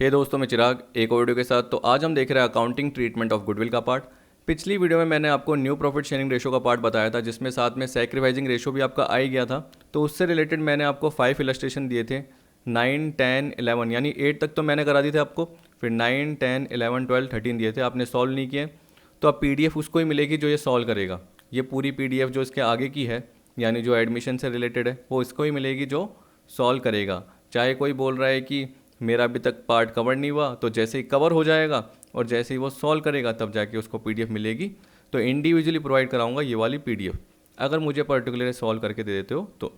हे दोस्तों, मैं चिराग एक और वीडियो के साथ। तो आज हम देख रहे हैं अकाउंटिंग ट्रीटमेंट ऑफ गुडविल का पार्ट। पिछली वीडियो में मैंने आपको न्यू प्रॉफिट शेयरिंग रेशो का पार्ट बताया था, जिसमें साथ में सैक्रिफाइसिंग रेशो भी आपका आ ही गया था। तो उससे रिलेटेड मैंने आपको 5 इलस्ट्रेशन दिए थे, 9, 10, 11 यानी 8 तक तो मैंने करा दी थे आपको। फिर 9, 10, 11, 12, 13 दिए थे, आपने सॉल्व नहीं किए। तो अब PDF उसको ही मिलेगी जो ये सॉल्व करेगा। ये पूरी PDF जो इसके आगे की है, यानी जो एडमिशन से रिलेटेड है, वो इसको ही मिलेगी जो सॉल्व करेगा। चाहे कोई बोल रहा है कि मेरा अभी तक पार्ट कवर नहीं हुआ, तो जैसे ही कवर हो जाएगा और जैसे ही वो सॉल्व करेगा तब जाके उसको PDF मिलेगी। तो इंडिविजुअली प्रोवाइड कराऊंगा ये वाली PDF, अगर मुझे पर्टिकुलर सॉल्व करके दे देते हो तो।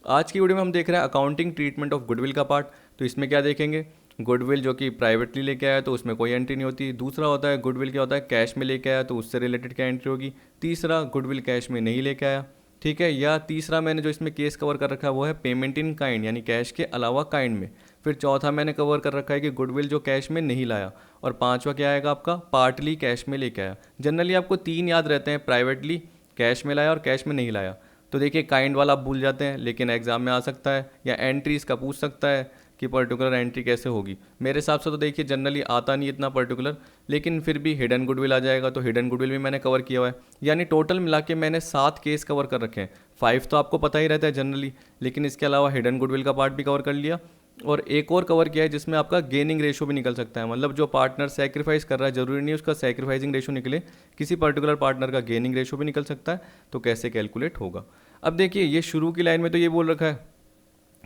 आज की वीडियो में हम देख रहे हैं अकाउंटिंग ट्रीटमेंट ऑफ गुडविल का पार्ट। तो इसमें क्या देखेंगे, गुडविल जो कि प्राइवेटली लेके आया तो उसमें कोई एंट्री नहीं होती। दूसरा होता है गुडविल क्या होता है, कैश में लेके आया तो उससे रिलेटेड क्या एंट्री होगी। तीसरा, गुडविल कैश में नहीं लेके आया, ठीक है। या तीसरा मैंने जो इसमें केस कवर कर रखा है वो है पेमेंट इन काइंड, यानी कैश के अलावा काइंड में। फिर चौथा मैंने कवर कर रखा है कि गुडविल जो कैश में नहीं लाया। और पांचवा क्या आएगा आपका, पार्टली कैश में लेके आया। जनरली आपको 3 याद रहते हैं, प्राइवेटली, कैश में लाया और कैश में नहीं लाया। तो देखिए काइंड वाला आप भूल जाते हैं, लेकिन एग्जाम में आ सकता है, या एंट्री इसका पूछ सकता है कि पर्टिकुलर एंट्री कैसे होगी। मेरे हिसाब से तो देखिए जनरली आता नहीं इतना पर्टिकुलर, लेकिन फिर भी हिडन गुडविल आ जाएगा। तो हिडन गुडविल भी मैंने कवर किया हुआ है। यानी टोटल मिला के मैंने 7 केस कवर कर रखे हैं। 5 तो आपको पता ही रहता है जनरली, लेकिन इसके अलावा हिडन गुडविल का पार्ट भी कवर कर लिया। और एक और कवर किया है जिसमें आपका गेनिंग रेशो भी निकल सकता है। मतलब जो पार्टनर सेक्रीफाइस कर रहा है, जरूरी नहीं उसका सेक्रीफाइसिंग रेशो निकले, किसी पर्टिकुलर पार्टनर का गेनिंग रेशो भी निकल सकता है। तो कैसे कैलकुलेट होगा। अब देखिए ये शुरू की लाइन में तो ये बोल रखा है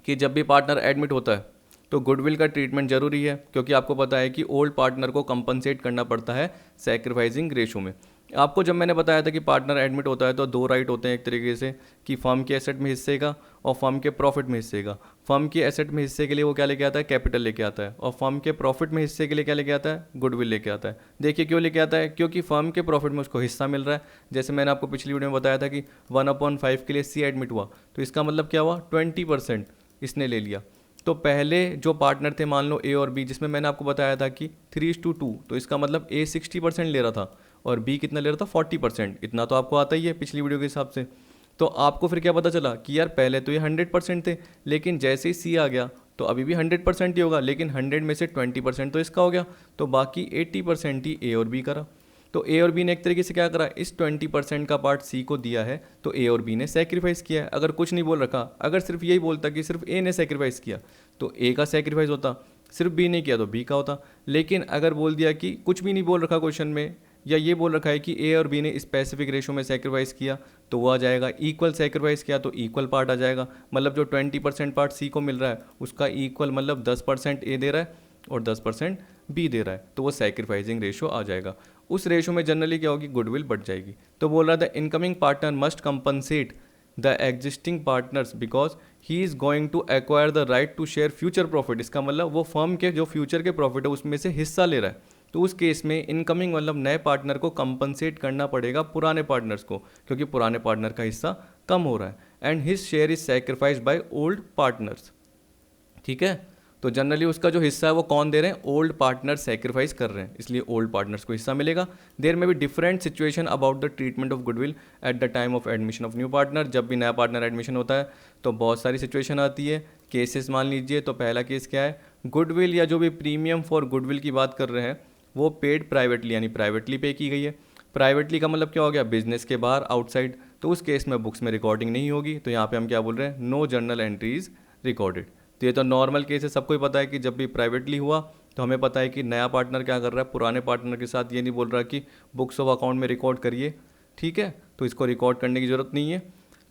कि जब भी पार्टनर एडमिट होता है तो गुडविल का ट्रीटमेंट जरूरी है, क्योंकि आपको पता है कि ओल्ड पार्टनर को कंपनसेट करना पड़ता है सैक्रिफाइसिंग रेशो में। आपको जब मैंने बताया था कि पार्टनर एडमिट होता है तो 2 राइट होते हैं एक तरीके से, कि फर्म के एसेट में हिस्से का और फर्म के प्रॉफिट में हिस्से का। फर्म के एसेट में हिस्से के लिए वो क्या लेके आता है, कैपिटल लेके आता है। और फर्म के प्रॉफिट में हिस्से के लिए क्या लेके आता है, गुडविल लेके आता है। देखिए क्यों लेके आता है, क्योंकि फर्म के प्रॉफिट में उसको हिस्सा मिल रहा है। जैसे मैंने आपको पिछली वीडियो में बताया था कि 1/5 के लिए C एडमिट हुआ, तो इसका मतलब क्या हुआ, 20% इसने ले लिया। तो पहले जो पार्टनर थे, मान लो A और B, जिसमें मैंने आपको बताया था कि 3:2, तो इसका मतलब A 60% ले रहा था और B कितना ले रहा था, 40%। इतना तो आपको आता ही है पिछली वीडियो के हिसाब से। तो आपको फिर क्या पता चला कि यार पहले तो ये 100% थे, लेकिन जैसे ही C आ गया तो अभी भी 100% ही होगा, लेकिन 100 में से 20% तो इसका हो गया, तो बाकी 80% ही A और B करा। तो ए और बी ने एक तरीके से क्या करा, इस 20% का पार्ट सी को दिया है, तो ए और बी ने सेक्रीफाइस किया है। अगर कुछ नहीं बोल रखा, अगर सिर्फ यही बोलता कि सिर्फ ए ने सेक्रीफाइस किया तो ए का सेक्रीफाइस होता, सिर्फ बी ने किया तो बी का होता। लेकिन अगर बोल दिया कि कुछ भी नहीं बोल रखा क्वेश्चन में, या ये बोल रखा है कि ए और बी ने स्पेसिफिक रेशो में सेक्रीफाइस किया, तो वो आ जाएगा इक्वल सेक्रीफाइस किया तो इक्वल पार्ट आ जाएगा। मतलब जो 20% पार्ट सी को मिल रहा है उसका इक्वल, मतलब 10% ए दे रहा है और 10% बी दे रहा है, तो वो सेक्रीफाइसिंग रेशो आ जाएगा। उस रेशो में जनरली क्या होगी, गुडविल बढ़ जाएगी। तो बोल रहा था incoming partner must compensate the existing partners because he is going to acquire the right to share future profit. इसका मतलब वो फर्म के जो फ्यूचर के प्रॉफिट है उसमें से हिस्सा ले रहा है। तो उस केस में इनकमिंग मतलब नए पार्टनर को कंपनसेट करना पड़ेगा पुराने पार्टनर्स को, क्योंकि पुराने पार्टनर का हिस्सा कम हो रहा है। And his share is sacrifice by old partners, ठीक है। तो जनरली उसका जो हिस्सा है वो कौन दे रहे हैं, ओल्ड पार्टनर सेक्रीफाइस कर रहे हैं, इसलिए ओल्ड पार्टनर्स को हिस्सा मिलेगा। देयर में भी different situation about the treatment of goodwill eight the time of admission of new partner. जब भी नया पार्टनर एडमिशन होता है तो बहुत सारी सिचुएशन आती है। केसेस मान लीजिए, तो पहला केस क्या है, गुडविल या जो भी प्रीमियम फॉर गुडविल की बात कर रहे हैं वो पेड प्राइवेटली, यानी प्राइवेटली पे की गई है। प्राइवेटली का मतलब क्या हो गया, बिजनेस के बाहर, आउटसाइड। तो उस केस में बुक्स में रिकॉर्डिंग नहीं होगी, तो यहाँ पे हम क्या बोल रहे हैं, नो जर्नल एंट्रीज रिकॉर्डेड। तो ये तो नॉर्मल केस है, सबको ही पता है कि जब भी प्राइवेटली हुआ तो हमें पता है कि नया पार्टनर क्या कर रहा है, पुराने पार्टनर के साथ ये नहीं बोल रहा कि बुक्स ऑफ अकाउंट में रिकॉर्ड करिए, ठीक है। तो इसको रिकॉर्ड करने की ज़रूरत नहीं है,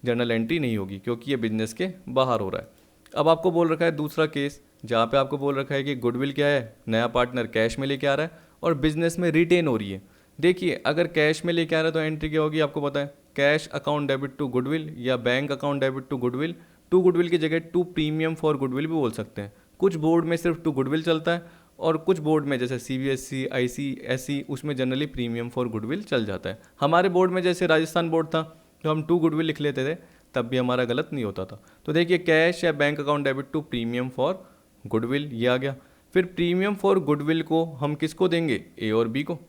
जर्नल एंट्री नहीं होगी, क्योंकि ये बिजनेस के बाहर हो रहा है। अब आपको बोल रखा है दूसरा केस, जहाँ पे आपको बोल रखा है कि गुडविल क्या है, नया पार्टनर कैश में लेके आ रहा है और बिजनेस में रिटेन हो रही है। देखिए अगर कैश में लेके आ रहा है तो एंट्री क्या होगी, आपको पता है, cash account debit to goodwill या bank account debit to goodwill. To goodwill की जगह टू प्रीमियम फॉर गुडविल भी बोल सकते हैं। कुछ बोर्ड में सिर्फ टू गुडविल चलता है, और कुछ बोर्ड में जैसे CBSE, ICSE, उसमें जनरली प्रीमियम फॉर गुडविल चल जाता है। हमारे बोर्ड में जैसे राजस्थान बोर्ड था तो हम टू गुडविल लिख लेते थे, तब भी हमारा गलत नहीं होता था। तो देखिए कैश या bank account debit to premium for goodwill, ये आ गया। फिर प्रीमियम फॉर गुडविल को हम किसको देंगे, ए और बी को।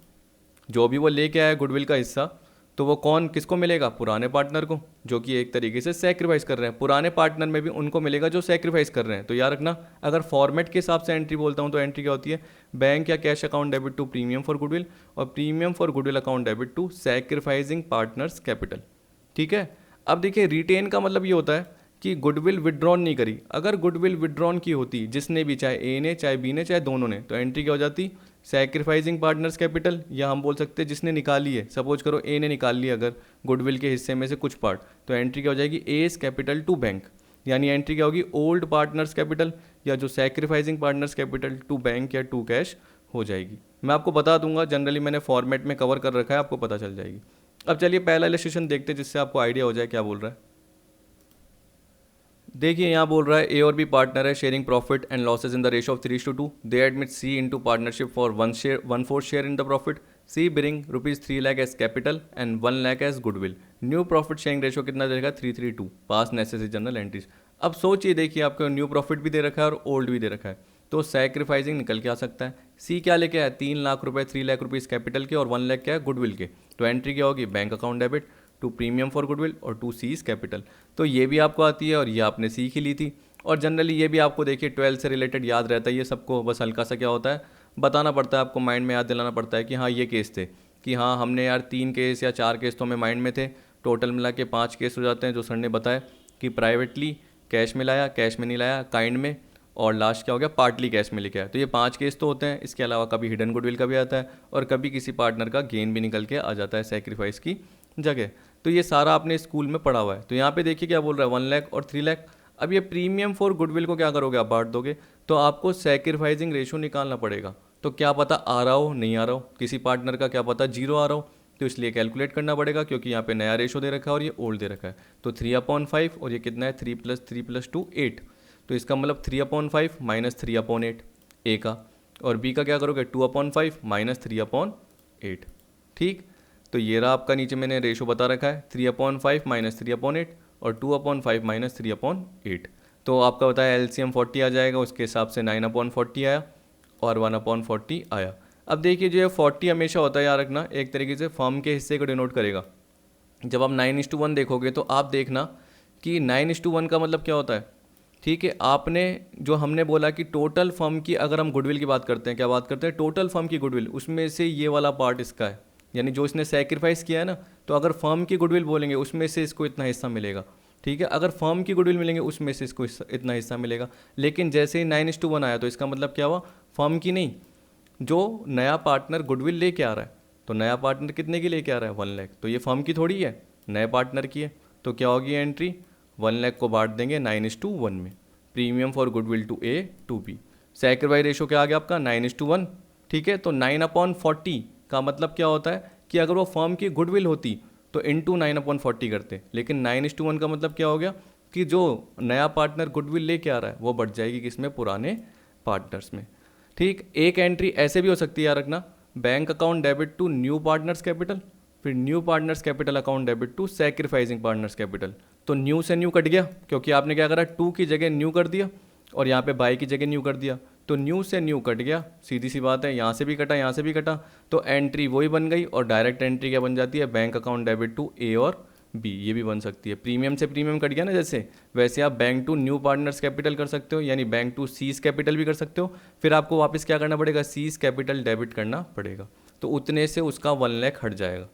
जो भी वो लेके आया गुडविल का हिस्सा, तो वो कौन किसको मिलेगा? पुराने पार्टनर को, जो कि एक तरीके से सेक्रीफाइस कर रहे हैं। पुराने पार्टनर में भी उनको मिलेगा जो सेक्रीफाइस कर रहे हैं। तो याद रखना, अगर फॉर्मेट के हिसाब से एंट्री बोलता हूँ तो एंट्री क्या होती है? बैंक या cash account debit to premium for goodwill, और premium for goodwill account debit to sacrificing partners capital. ठीक है। अब देखिए, रिटेन का मतलब ये होता है कि गुडविल विड्रॉन नहीं करी। अगर गुडविल विड्रॉन की होती जिसने भी, चाहे ए ने, चाहे बी ने, चाहे दोनों ने, तो एंट्री क्या हो जाती? सैक्रिफाइसिंग पार्टनर्स कैपिटल, या हम बोल सकते हैं जिसने निकाली है। सपोज करो ए ने निकाल लिया अगर गुडविल के हिस्से में से कुछ पार्ट, तो एंट्री क्या हो जाएगी? एस कैपिटल टू बैंक, यानी एंट्री क्या होगी? ओल्ड पार्टनर्स कैपिटल या जो sacrificing partners capital to bank या टू कैश हो जाएगी। मैं आपको बता दूंगा, जनरली मैंने फॉर्मेट में कवर कर रखा है, आपको पता चल जाएगी। अब चलिए पहला इलस्ट्रेशन देखते हैं जिससे आपको आइडिया हो जाए क्या बोल रहा है। देखिए यहाँ बोल रहा है ए और बी पार्टनर है, sharing profit and losses in the ratio of 3:2। They admit C into partnership for 1/4 share in the profit. C bring ₹3 lakh as capital and 1 lakh as goodwill. New profit sharing ratio कितना देगा? 3:2। Pass necessary journal entries. अब सोचिए, देखिए आपको new profit भी दे रखा है और ओल्ड भी दे रखा है, तो सैक्रिफाइसिंग निकल के आ सकता है। सी क्या लेके आया? 3 लाख रुपए, 3 लाख रुपीज़ कैपिटल के और 1 लाख क्या है? गुडविल के। तो एंट्री क्या होगी? Bank account debit to premium for goodwill और टू सीज कैपिटल। तो ये भी आपको आती है और ये आपने सीख ही ली थी। और जनरली ये भी आपको देखिए 12 से रिलेटेड याद रहता है ये सबको, बस हल्का सा क्या होता है बताना पड़ता है आपको, माइंड में याद दिलाना पड़ता है कि हाँ ये केस थे, कि हाँ हमने यार 3 केस या 4 केस तो हमें माइंड में थे, टोटल मिला के 5 केस हो जाते हैं जो सर ने बताया कि प्राइवेटली कैश में लाया, कैश में नहीं लाया, काइंड में, और लास्ट क्या हो गया? पार्टली कैश में लेके आया। तो ये 5 केस तो होते हैं। इसके अलावा कभी हिडन गुडविल का भी आता है और कभी किसी पार्टनर का गेन भी निकल के आ जाता है सेक्रीफाइस की जगह। तो ये सारा आपने स्कूल में पढ़ा हुआ है। तो यहाँ पे देखिए क्या बोल रहा है? 1 लाख और 3 लाख। अब ये प्रीमियम फॉर गुडविल को क्या करोगे? आप बांट दोगे, तो आपको सैक्रिफाइसिंग रेशो निकालना पड़ेगा। तो क्या पता आ रहा हो, नहीं आ रहा हो, किसी पार्टनर का क्या पता 0 आ रहा हो, तो इसलिए कैलकुलेट करना पड़ेगा क्योंकि यहाँ पे नया रेशो दे रखा है और ये ओल्ड दे रखा है। तो 3/5 और ये कितना है? 3 + 3 + 2 8। तो इसका मतलब 3/5 - 3/8 ए का, और बी का क्या करोगे? 2/5 - 3/8। ठीक। तो ये रहा आपका, नीचे मैंने रेशो बता रखा है 3/5 - 3/8 और 2/5 - 3/8। तो आपका बताया एलसीएम 40 आ जाएगा, उसके हिसाब से 9/40 आया और 1/40 आया। अब देखिए जो ये 40 हमेशा होता है, याद रखना, एक तरीके से फर्म के हिस्से को डिनोट करेगा। जब आप 9:1 देखोगे तो आप देखना कि 9:1 का मतलब क्या होता है। ठीक है, आपने जो हमने बोला कि टोटल फर्म की, अगर हम गुडविल की बात करते हैं, क्या बात करते हैं? टोटल फर्म की गुडविल, उसमें से ये वाला पार्ट इसका है, यानी जो इसने सेक्रीफाइस किया है ना, तो अगर फर्म की गुडविल बोलेंगे उसमें से इसको इतना हिस्सा मिलेगा। ठीक है, अगर फर्म की गुडविल मिलेंगे उसमें से इसको इतना हिस्सा मिलेगा। लेकिन जैसे ही 9:1 आया तो इसका मतलब क्या हुआ? फर्म की नहीं, जो नया पार्टनर गुडविल लेके आ रहा है, तो नया पार्टनर कितने की लेके आ रहा है? 1 लाख। तो ये फर्म की थोड़ी है, नए पार्टनर की है। तो क्या होगी एंट्री? 1 लाख को बांट देंगे 9:1 में, premium for goodwill to A to B. Sacrifice ratio क्या आ गया आपका? 9:1। ठीक है, तो 9/40 का मतलब क्या होता है कि अगर वो फर्म की गुडविल होती तो इंटू 9/40 करते, लेकिन 9:1 का मतलब क्या हो गया कि जो नया पार्टनर गुडविल लेके आ रहा है वो बढ़ जाएगी किसमें? पुराने पार्टनर्स में। ठीक। एक एंट्री ऐसे भी हो सकती है, याद रखना, bank account debit to new partners capital, फिर new partners capital account debit to sacrificing partners capital. तो न्यू से न्यू कट गया क्योंकि आपने क्या करा? 2 की जगह न्यू कर दिया और यहाँ पे बाई की जगह न्यू कर दिया, तो न्यू से न्यू कट गया, सीधी सी बात है, यहाँ से भी कटा, यहाँ से भी कटा, तो एंट्री वही बन गई। और डायरेक्ट एंट्री क्या बन जाती है? Bank account debit to A और बी, ये भी बन सकती है। प्रीमियम से प्रीमियम कट गया ना जैसे, वैसे आप bank to new partners capital कर सकते हो, यानी बैंक टू सीज कैपिटल भी कर सकते हो। फिर आपको वापस क्या करना पड़ेगा? सीज कैपिटल डेबिट करना पड़ेगा, तो उतने से उसका 1 लाख हट जाएगा।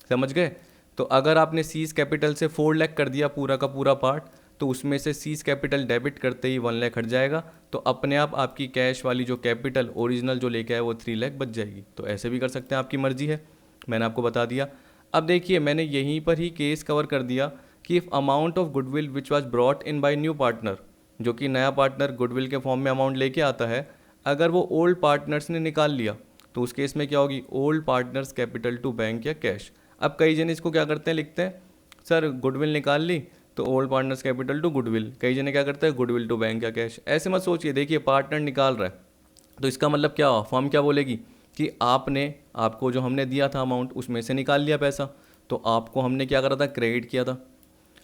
समझ गए? तो अगर आपने सीज कैपिटल से 4 लाख कर दिया पूरा का पूरा पार्ट, तो उसमें से सीज कैपिटल डेबिट करते ही 1 लाख हट जाएगा, तो अपने आप आपकी कैश वाली जो कैपिटल ओरिजिनल जो लेके आए वो 3 लाख बच जाएगी। तो ऐसे भी कर सकते हैं, आपकी मर्जी है, मैंने आपको बता दिया। अब देखिए मैंने यहीं पर ही केस कवर कर दिया कि if amount of goodwill which was brought in by new partner, जो कि नया पार्टनर गुडविल के फॉर्म में अमाउंट लेके आता है, अगर वो ओल्ड पार्टनर्स ने निकाल लिया तो उस केस में क्या होगी? Old partners capital to bank या कैश। अब कई जन इसको क्या करते हैं, लिखते हैं सर गुडविल निकाल ली तो old partners capital to goodwill, कई जने क्या करते हैं गुडविल टू बैंक या कैश। ऐसे मत सोचिए, देखिए पार्टनर निकाल रहा है तो इसका मतलब क्या हुआ? फर्म क्या बोलेगी कि आपको जो हमने दिया था अमाउंट उसमें से निकाल लिया पैसा, तो आपको हमने क्या करा था? क्रेडिट किया था,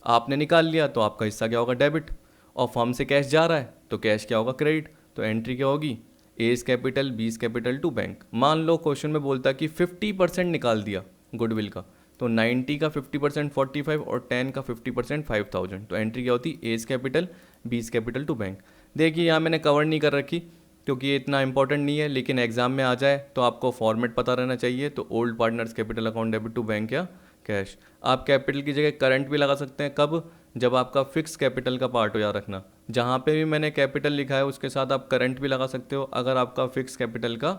आपने निकाल लिया तो आपका हिस्सा क्या होगा? डेबिट। और फर्म से कैश जा रहा है तो कैश क्या होगा? क्रेडिट। तो एंट्री क्या होगी? A's capital B's capital to bank. मान लो क्वेश्चन में बोलता कि 50% निकाल दिया गुडविल का, तो 90 का 50% 45 और 10 का 50% 5000। तो एंट्री क्या होती है, A's capital B's capital to bank. देखिए यहाँ मैंने कवर नहीं कर रखी क्योंकि ये इतना इंपॉर्टेंट नहीं है, लेकिन एग्जाम में आ जाए तो आपको फॉर्मेट पता रहना चाहिए। तो old partners capital account debit to bank या कैश। आप कैपिटल की जगह करंट भी लगा सकते हैं, कब, जब आपका फिक्स कैपिटल का पार्ट हो, याद रखना। जहाँ पे भी मैंने कैपिटल लिखा है उसके साथ आप करंट भी लगा सकते हो अगर आपका फिक्स कैपिटल का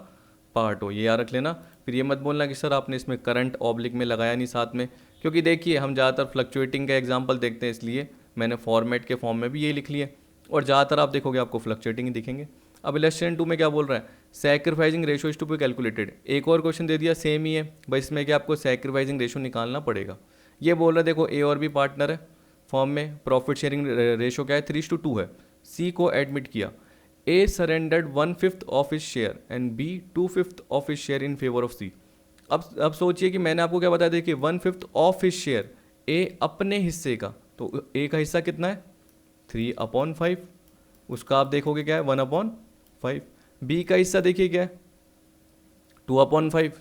पार्ट हो, ये याद रख लेना। फिर ये मत बोलना कि सर आपने इसमें करंट ऑब्लिक में लगाया नहीं साथ में, क्योंकि देखिए हम ज़्यादातर फ्लक्चुएटिंग का एग्जाम्पल देखते हैं, इसलिए मैंने फॉर्मेट के फॉर्म में भी ये लिख लिया, और ज़्यादातर आप देखोगे आपको फ्लक्चुएटिंग ही दिखेंगे। अब इलस्ट्रेशन 2 में क्या बोल रहा है, sacrificing ratio is to be calculated. एक और क्वेश्चन दे दिया, सेम ही है भाई, इसमें क्या आपको सैक्रिफाइसिंग रेशो निकालना पड़ेगा। ये बोल रहा है देखो ए और बी पार्टनर है फॉर्म में, प्रॉफिट शेयरिंग रेशो क्या है 3:2 है। सी को एडमिट किया, A surrendered 1/5 of his share and B 2/5 of his share in favour of C. अब सोचिए कि मैंने आपको क्या बताया, देखिए 1/5 ऑफ हिज शेयर, ए अपने हिस्से का, तो ए का हिस्सा कितना है 3/5, उसका आप देखोगे क्या है 1/5। बी का हिस्सा देखिए क्या है 2/5,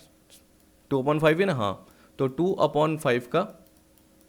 2/5 है ना, हाँ, तो 2/5 का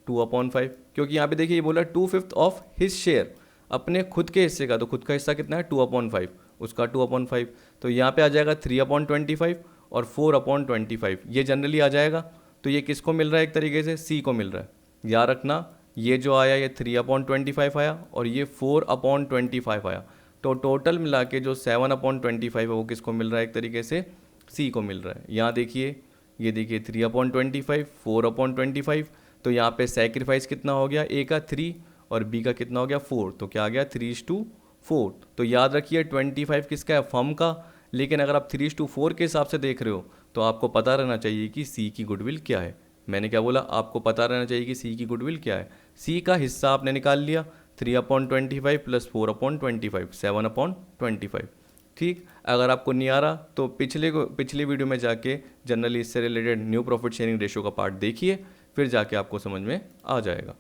2/5, क्योंकि यहाँ पे देखिए ये बोला 2/5 ऑफ हिज शेयर, अपने खुद के हिस्से का, तो खुद का हिस्सा कितना है 2/5, उसका 2/5, तो यहाँ पे आ जाएगा 3/25 और 4/25, ये जनरली आ जाएगा। तो ये किसको मिल रहा है, एक तरीके से सी को मिल रहा है। याद रखना ये जो आया ये 3/25 आया और ये 4/25 आया, तो टोटल मिला के जो 7/25 है वो किसको मिल रहा है, एक तरीके से सी को मिल रहा है। यहाँ देखिए, ये देखिए 3/25 4/25, तो यहाँ पे सेक्रीफाइस कितना हो गया, ए का 3 और बी का कितना हो गया 4, तो क्या आ गया 3:4। तो याद रखिए 25 किसका है, फर्म का, लेकिन अगर आप 3:4 के हिसाब से देख रहे हो तो आपको पता रहना चाहिए कि सी की गुडविल क्या है। मैंने क्या बोला, आपको पता रहना चाहिए कि सी की गुडविल क्या है। सी का हिस्सा आपने निकाल लिया 3/25 प्लस 4/25 7/25। ठीक, अगर आपको नहीं आ रहा तो पिछले वीडियो में जाके जनरली इससे related new profit sharing ratio का पार्ट देखिए, फिर जाके आपको समझ में आ जाएगा।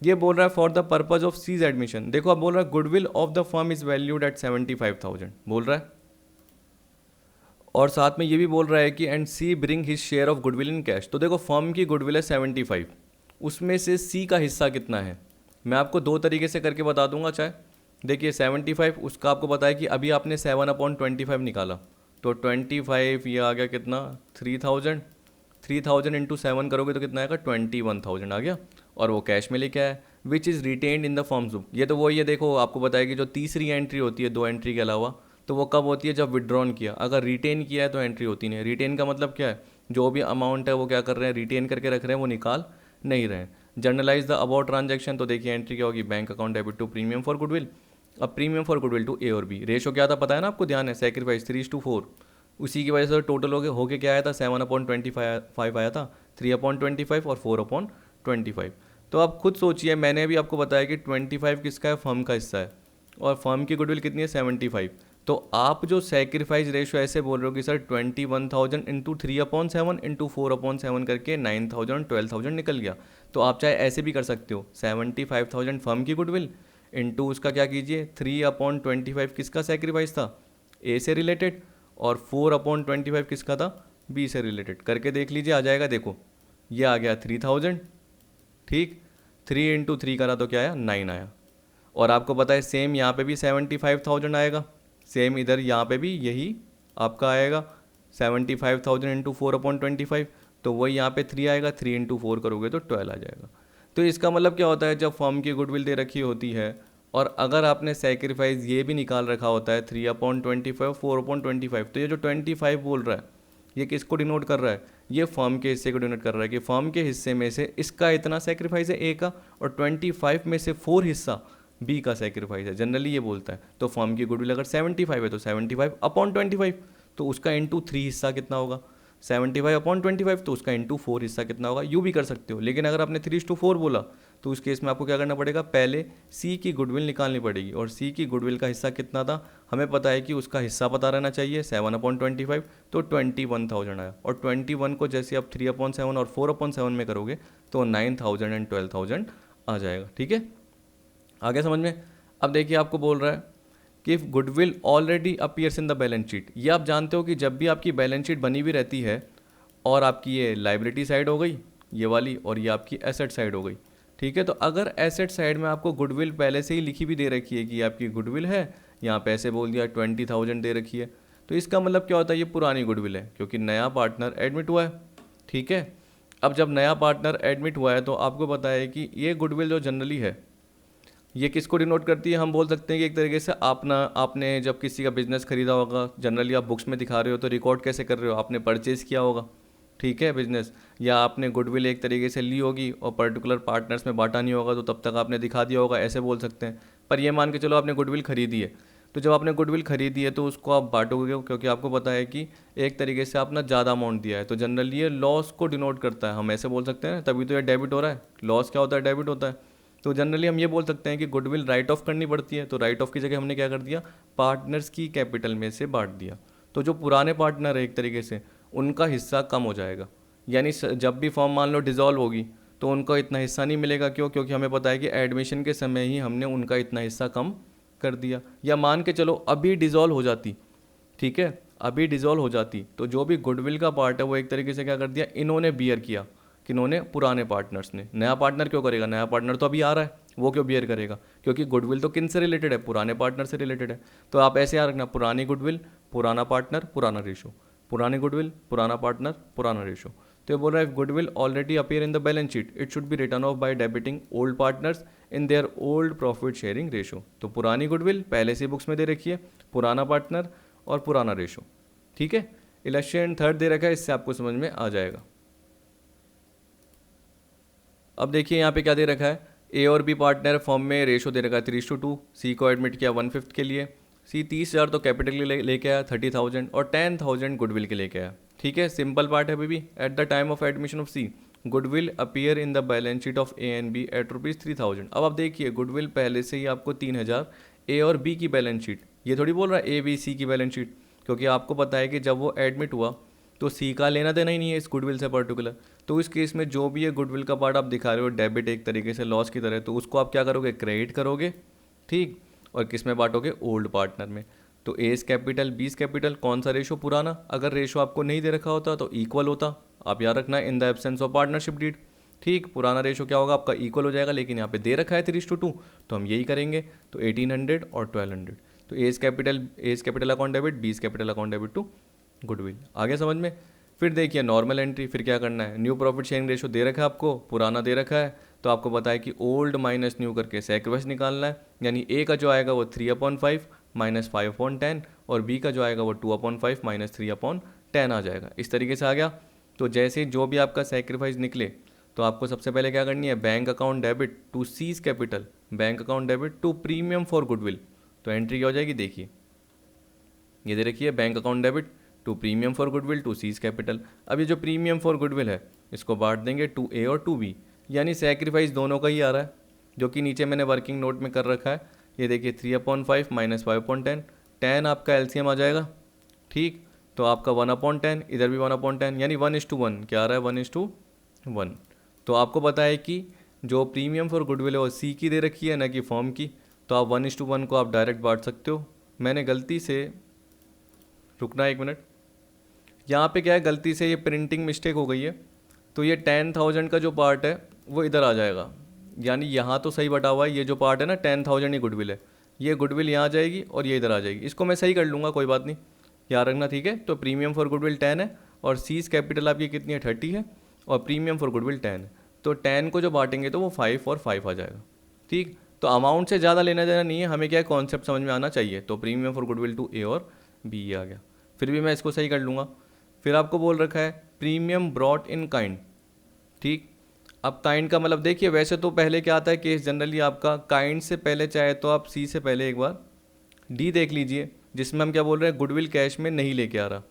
ये बोल रहा है for the purpose of C's admission, देखो अब बोल रहा है goodwill of the firm is valued at 75,000 बोल रहा है, और साथ में ये भी बोल रहा है कि and C bring his share of goodwill in cash. तो देखो फर्म की गुडविल है 75, उसमें से सी का हिस्सा कितना है, मैं आपको दो तरीके से करके बता दूंगा। चाहे देखिए 75 उसका आपको पता है कि अभी आपने 7/25 निकाला, तो 25 ये आ गया कितना 3000, 3000 इंटू 7 करोगे तो कितना आएगा 21,000 आ गया, और वो कैश में लेके आया which is retained in the forms book. ये तो वही है, देखो आपको बताया कि जो तीसरी एंट्री होती है 2 एंट्री के अलावा, तो वो कब होती है, जब विड्रॉन किया। अगर रिटेन किया है तो एंट्री होती नहीं है। रिटेन का मतलब क्या है, जो भी अमाउंट है वो क्या कर रहे हैं, रिटेन करके रख रहे हैं, वो निकाल नहीं रहे हैं। जर्नलाइज द अबाउट ट्रांजैक्शन, तो देखिए एंट्री क्या होगी, bank account debit to premium for goodwill. अब premium for goodwill to A और बी, रेशो क्या था पता है ना आपको, ध्यान है, सेक्रीफाइस 3:4, उसी की वजह से टोटल होके क्या आया था 7/25 आया था, 3/25 और 4/25। तो आप खुद सोचिए, मैंने भी आपको बताया कि 25 किसका है, फर्म का हिस्सा है, और फर्म की गुडविल कितनी है 75। तो आप जो सेक्रीफाइस रेशो ऐसे बोल रहे हो कि सर 21,000 इंटू 3/7 इंटू 4/7 करके 9,000 12,000 निकल गया, तो आप चाहे ऐसे भी कर सकते हो, 75,000 फर्म की गुडविल इंटू उसका क्या कीजिए 3/25 किसका सेक्रीफाइस था, ए से रिलेटेड, और 4/25 किसका था, बी से रिलेटेड, करके देख लीजिए आ जाएगा। देखो ये आ गया 3,000, ठीक, 3 इंटू 3 करा तो क्या आया 9 आया। और आपको पता है सेम यहाँ पे भी 75,000 आएगा, सेम इधर यहाँ पे भी यही आपका आएगा 75,000 इंटू 4/25, तो वही यहाँ पे 3 आएगा, 3 इंटू 4 करोगे तो 12 आ जाएगा। तो इसका मतलब क्या होता है, जब फर्म की गुडविल दे रखी होती है और अगर आपने सेक्रीफाइस ये भी निकाल रखा होता है 3/25 4/25, तो ये जो 25 बोल रहा है ये किसको डिनोट कर रहा है, ये फर्म के हिस्से को डिनोट कर रहा है कि फर्म के हिस्से में से इसका इतना सेक्रीफाइस है ए का, और 25 में से 4 हिस्सा बी का सेक्रीफाइस है, जनरली ये बोलता है। तो फर्म की गुडविल अगर 75 है तो 75/25, तो उसका इंटू 3 हिस्सा कितना होगा 75/25, तो उसका इंटू 4 हिस्सा कितना होगा, यूँ भी कर सकते हो। लेकिन अगर आपने 3:4 बोला तो उस केस में आपको क्या करना पड़ेगा, पहले सी की गुडविल निकालनी पड़ेगी, और सी की गुडविल का हिस्सा कितना था, हमें पता है कि उसका हिस्सा पता रहना चाहिए 7/25, तो 21,000 आया, और 21 को जैसे आप 3/7 और 4/7 में करोगे तो 9,000 एंड 12,000 आ जाएगा। ठीक है, आगे समझ में। अब देखिए आपको बोल रहा है कि goodwill already appears in the balance sheet. ये आप जानते हो कि जब भी आपकी बैलेंस शीट बनी हुई रहती है और आपकी ये लाइबिलिटी साइड हो गई ये वाली, और ये आपकी एसेट साइड हो गई। ठीक है, तो अगर एसेट साइड में आपको गुडविल पहले से ही लिखी भी दे रखी है कि आपकी गुडविल है, यहाँ पे ऐसे बोल दिया 20,000 दे रखी है, तो इसका मतलब क्या होता है, ये पुरानी गुडविल है क्योंकि नया पार्टनर एडमिट हुआ है। ठीक है, अब जब नया पार्टनर एडमिट हुआ है तो आपको पता है कि ये गुडविल जो जनरली है ये किसको डिनोट करती है, हम बोल सकते हैं कि एक तरीके से आपने जब किसी का बिजनेस खरीदा होगा, जनरली आप बुक्स में दिखा रहे हो तो रिकॉर्ड कैसे कर रहे हो, आपने परचेज़ किया होगा। ठीक है, बिजनेस, या आपने गुडविल एक तरीके से ली होगी और पर्टिकुलर पार्टनर्स में बांटा नहीं होगा तो तब तक आपने दिखा दिया होगा, ऐसे बोल सकते हैं। पर ये मान के चलो आपने गुडविल खरीदी है, तो जब आपने गुडविल खरीदी है तो उसको आप बांटोगे क्योंकि आपको पता है कि एक तरीके से आपने ज़्यादा अमाउंट दिया है, तो जनरली ये लॉस को डिनोट करता है, हम ऐसे बोल सकते हैं, तभी तो ये डेबिट हो रहा है। लॉस क्या होता है, डेबिट होता है। तो जनरली हम ये बोल सकते हैं कि गुडविल राइट ऑफ करनी पड़ती है, तो राइट ऑफ की जगह हमने क्या कर दिया, पार्टनर्स की कैपिटल में से बांट दिया। तो जो पुराने पार्टनर है एक तरीके से उनका हिस्सा कम हो जाएगा, यानी जब भी फॉर्म मान लो डिसॉल्व होगी तो उनको इतना हिस्सा नहीं मिलेगा। क्यों? क्योंकि हमें पता है कि एडमिशन के समय ही हमने उनका इतना हिस्सा कम कर दिया। या मान के चलो अभी डिसॉल्व हो जाती, ठीक है, अभी डिसॉल्व हो जाती, तो जो भी गुडविल का पार्ट है वो एक तरीके से क्या कर दिया, इन्होंने बियर किया, किन्होंने, पुराने पार्टनर्स ने। नया पार्टनर क्यों करेगा, नया पार्टनर तो अभी आ रहा है, वो क्यों बियर करेगा, क्योंकि गुडविल तो किन से रिलेटेड है, पुराने पार्टनर से रिलेटेड है। तो आप ऐसे याद रखना, पुरानी गुडविल, पुराना पार्टनर, पुराना रेशो, पुरानी गुडविल, पुराना पार्टनर, पुराना रेशो। तो ये बोल रहा है goodwill already appear in the balance sheet, it should be return of by debiting old partners in their old profit sharing ratio. तो पुरानी गुडविल पहले से बुक्स में दे रखी है, पुराना पार्टनर और पुराना रेशो। ठीक है, इलस्ट्रेशन थर्ड दे रखा है, इससे आपको समझ में आ जाएगा। अब देखिए यहाँ पे क्या दे रखा है, ए और बी पार्टनर फॉर्म में रेशो दे रखा है 3:2, सी को एडमिट किया 1/5 के लिए, सी 30,000 तो कैपिटल के लिए लेके आया 30,000 और 10,000 गुडविल के लेके आया। ठीक है, सिंपल पार्ट है baby. At the time of admission of C goodwill appear in the balance sheet of A and B at ₹3,000। अब आप देखिए गुडविल पहले से ही आपको 3,000 ए और बी की बैलेंस शीट, ये थोड़ी बोल रहा है ए बी सी की बैलेंस शीट, क्योंकि आपको पता है कि जब वो एडमिट हुआ तो सी का लेना देना ही नहीं है इस गुडविल से पर्टिकुलर। तो इस केस में जो भी ये गुडविल का पार्ट आप दिखा रहे हो डेबिट एक तरीके से लॉस की तरह, तो उसको आप क्या करोगे, क्रेडिट करोगे। ठीक, और किस में बांटोगे, ओल्ड पार्टनर में। तो एस कैपिटल बीस कैपिटल, कौन सा रेशो, पुराना। अगर रेशो आपको नहीं दे रखा होता तो इक्वल होता, आप याद रखना, in the absence of partnership deed. ठीक, पुराना रेशो क्या होगा आपका, इक्वल हो जाएगा, लेकिन यहाँ पे दे रखा है 3:2, तो हम यही करेंगे। तो 1800 और 1200, तो A's capital account debit, B's capital account debit to goodwill. आगे समझ में। फिर देखिए नॉर्मल एंट्री, फिर क्या करना है, न्यू प्रॉफिट शेयरिंग रेशो दे रखा है आपको, पुराना दे रखा है, तो आपको पता है कि ओल्ड माइनस न्यू करके सैक्रिफाइस निकालना है। यानी ए का जो आएगा वो 3/5 माइनस 5/10 और बी का जो आएगा वो 2/5 माइनस 3/10 आ जाएगा। इस तरीके से आ गया। तो जैसे जो भी आपका सैक्रिफाइस निकले तो आपको सबसे पहले क्या करनी है, bank account debit to C's capital, bank account debit to premium for goodwill. तो एंट्री क्या हो जाएगी, देखिए ये दे रखी है, bank account debit to premium for goodwill to C's capital. अब ये जो प्रीमियम फॉर गुडविल है इसको बांट देंगे टू ए और टू बी, यानी सैक्रिफाइस दोनों का ही आ रहा है, जो कि नीचे मैंने वर्किंग नोट में कर रखा है। ये देखिए 3/5 माइनस 5/10, 10 आपका एलसीएम आ जाएगा। ठीक, तो आपका 1/10, इधर भी 1/10, यानी 1:1 क्या आ रहा है, 1:1। तो आपको पता है कि जो प्रीमियम फॉर गुडविल है वो सी की दे रखी है, ना कि फॉर्म की, तो आप 1:1 को आप डायरेक्ट बांट सकते हो। मैंने गलती से, रुकना एक मिनट, यहाँ पे क्या है, गलती से ये प्रिंटिंग मिस्टेक हो गई है, तो ये 10,000 का जो पार्ट है वो इधर आ जाएगा, यानी यहाँ तो सही बटा हुआ है, ये जो पार्ट है ना 10,000 ही गुडविल है, ये गुडविल यहाँ आ जाएगी और ये इधर आ जाएगी। इसको मैं सही कर लूँगा, कोई बात नहीं, याद रखना। ठीक है, तो प्रीमियम फॉर गुडविल 10 है और सीज कैपिटल आपकी कितनी है, 30 है, और प्रीमियम फॉर गुडविल 10 है, तो 10 को जो बांटेंगे तो वो 5 और 5 आ जाएगा। ठीक, तो अमाउंट से ज़्यादा लेना देना नहीं है, हमें क्या है, कॉन्सेप्ट समझ में आना चाहिए। तो premium for goodwill to A और बी आ गया, फिर भी मैं इसको सही कर लूँगा। फिर आपको बोल रखा है प्रीमियम ब्रॉट इन काइंड। ठीक, अब काइंड का मतलब देखिए, वैसे तो पहले क्या आता है केस, जनरली आपका काइंड से पहले, चाहे तो आप सी से पहले एक बार डी देख लीजिए, जिसमें हम क्या बोल रहे हैं, गुडविल कैश में नहीं लेके आ रहा।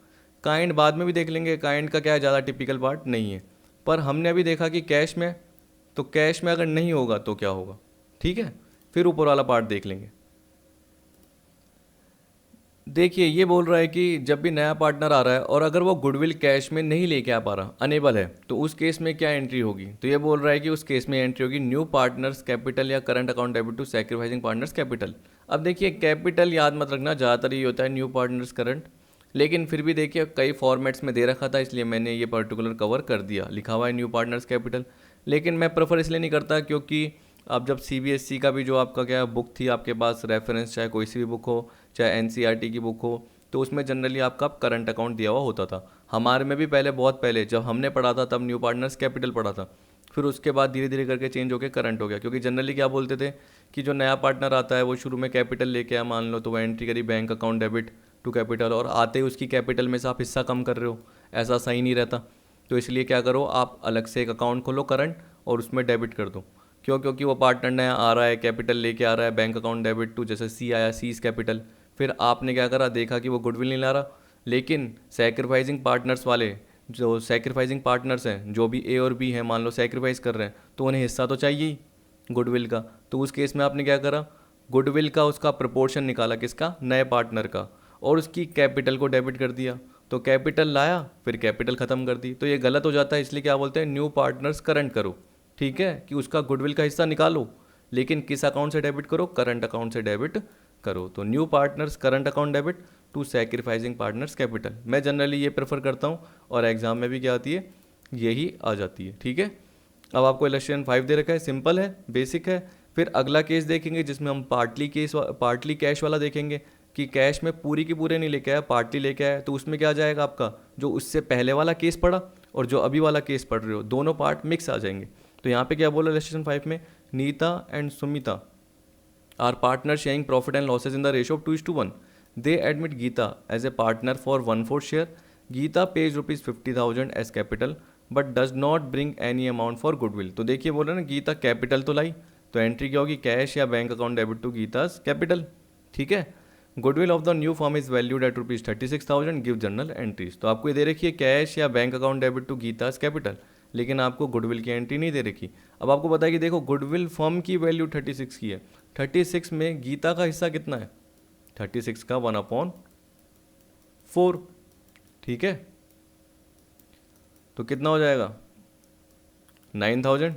काइंड बाद में भी देख लेंगे, काइंड का क्या है, ज़्यादा टिपिकल पार्ट नहीं है, पर हमने अभी देखा कि कैश में, तो कैश में अगर नहीं होगा तो क्या होगा। ठीक है, फिर ऊपर वाला पार्ट देख लेंगे। देखिए ये बोल रहा है कि जब भी नया पार्टनर आ रहा है और अगर वो गुडविल कैश में नहीं लेके आ पा रहा, अनेबल है, तो उस केस में क्या एंट्री होगी। तो ये बोल रहा है कि उस केस में एंट्री होगी न्यू पार्टनर्स कैपिटल या current account debit to sacrificing partners capital. अब देखिए कैपिटल याद मत रखना, ज़्यादातर ये होता है न्यू पार्टनर्स करंट, लेकिन फिर भी देखिए कई फॉर्मेट्स में दे रखा था, इसलिए मैंने ये पर्टिकुलर कवर कर दिया, लिखा हुआ है न्यू पार्टनर्स कैपिटल। लेकिन मैं प्रेफर इसलिए नहीं करता क्योंकि अब जब सीबीएसई का भी जो आपका क्या बुक थी आपके पास रेफरेंस, चाहे कोई सी भी बुक हो, चाहे एनसीईआरटी की बुक हो, तो उसमें जनरली आपका करंट अकाउंट दिया हुआ होता था। हमारे में भी पहले, बहुत पहले जब हमने पढ़ा था तब न्यू पार्टनर्स कैपिटल पढ़ा था, फिर उसके बाद धीरे धीरे करके चेंज होकर करंट हो गया। क्योंकि जनरली क्या बोलते थे कि जो नया पार्टनर आता है वो शुरू में कैपिटल लेके आया, मान लो तो वो एंट्री करी bank account debit to capital, और आते ही उसकी कैपिटल में से आप हिस्सा कम कर रहे हो, ऐसा सही नहीं रहता। तो इसलिए क्या करो, आप अलग से एक अकाउंट खोलो करंट और उसमें डेबिट कर दो। क्यों? क्योंकि वो पार्टनर नया आ रहा है, कैपिटल लेके आ रहा है, बैंक अकाउंट डेबिट टू, जैसे सी आया, सीज कैपिटल, फिर आपने क्या करा, देखा कि वो गुडविल नहीं ला रहा, लेकिन सैक्रिफाइसिंग पार्टनर्स वाले, जो सैक्रिफाइसिंग पार्टनर्स हैं, जो भी ए और बी हैं, मान लो सैक्रिफाइस कर रहे हैं, तो उन्हें हिस्सा तो चाहिए ही गुडविल का। तो उस केस में आपने क्या करा, गुडविल का उसका प्रपोर्शन निकाला, किसका, नए पार्टनर का, और उसकी कैपिटल को डेबिट कर दिया। तो कैपिटल लाया, फिर कैपिटल ख़त्म कर दी। तो ये गलत हो जाता है, इसलिए क्या बोलते हैं, न्यू पार्टनर्स करंट करो। ठीक है, कि उसका गुडविल का हिस्सा निकालो, लेकिन किस अकाउंट से डेबिट करो, करंट अकाउंट से डेबिट करो। तो new partners current account debit to sacrificing partners capital, मैं जनरली ये प्रेफर करता हूँ, और एग्जाम में भी क्या आती है, यही आ जाती है। ठीक है, अब आपको इलस्ट्रेशन 5 दे रखा है, सिंपल है, बेसिक है। फिर अगला केस देखेंगे जिसमें हम पार्टली कैश वाला देखेंगे, कि कैश में पूरी की पूरे नहीं लेके आया, पार्टली लेके आया। तो उसमें क्या आ जाएगा आपका, जो उससे पहले वाला केस पढ़ा और जो अभी वाला केस पढ़ रहे हो, दोनों पार्ट मिक्स आ जाएंगे। तो यहाँ पे क्या बोला इलस्ट्रेशन 5 में, Neeta and Sumita are partner sharing profit and losses in the ratio of 2:1। They admit Geeta as a partner for 1/4 share. Geeta pays ₹50,000 as capital but does not bring any amount for goodwill. तो देखिए बोल रहे ना, गीता कैपिटल तो लाई, तो entry क्या होगी, cash या bank account debit to Geeta's capital. ठीक है, goodwill of the new firm is valued at ₹36,000, give journal entries. तो आपको ये दे रखी है कैश या bank account debit to Geeta's capital, लेकिन आपको गुडविल की एंट्री नहीं दे रखी। अब आपको पता है कि देखो, गुडविल फर्म की वैल्यू 36 की है, 36 में गीता का हिस्सा कितना है, 36 का 1/4। ठीक है, तो कितना हो जाएगा, 9,000।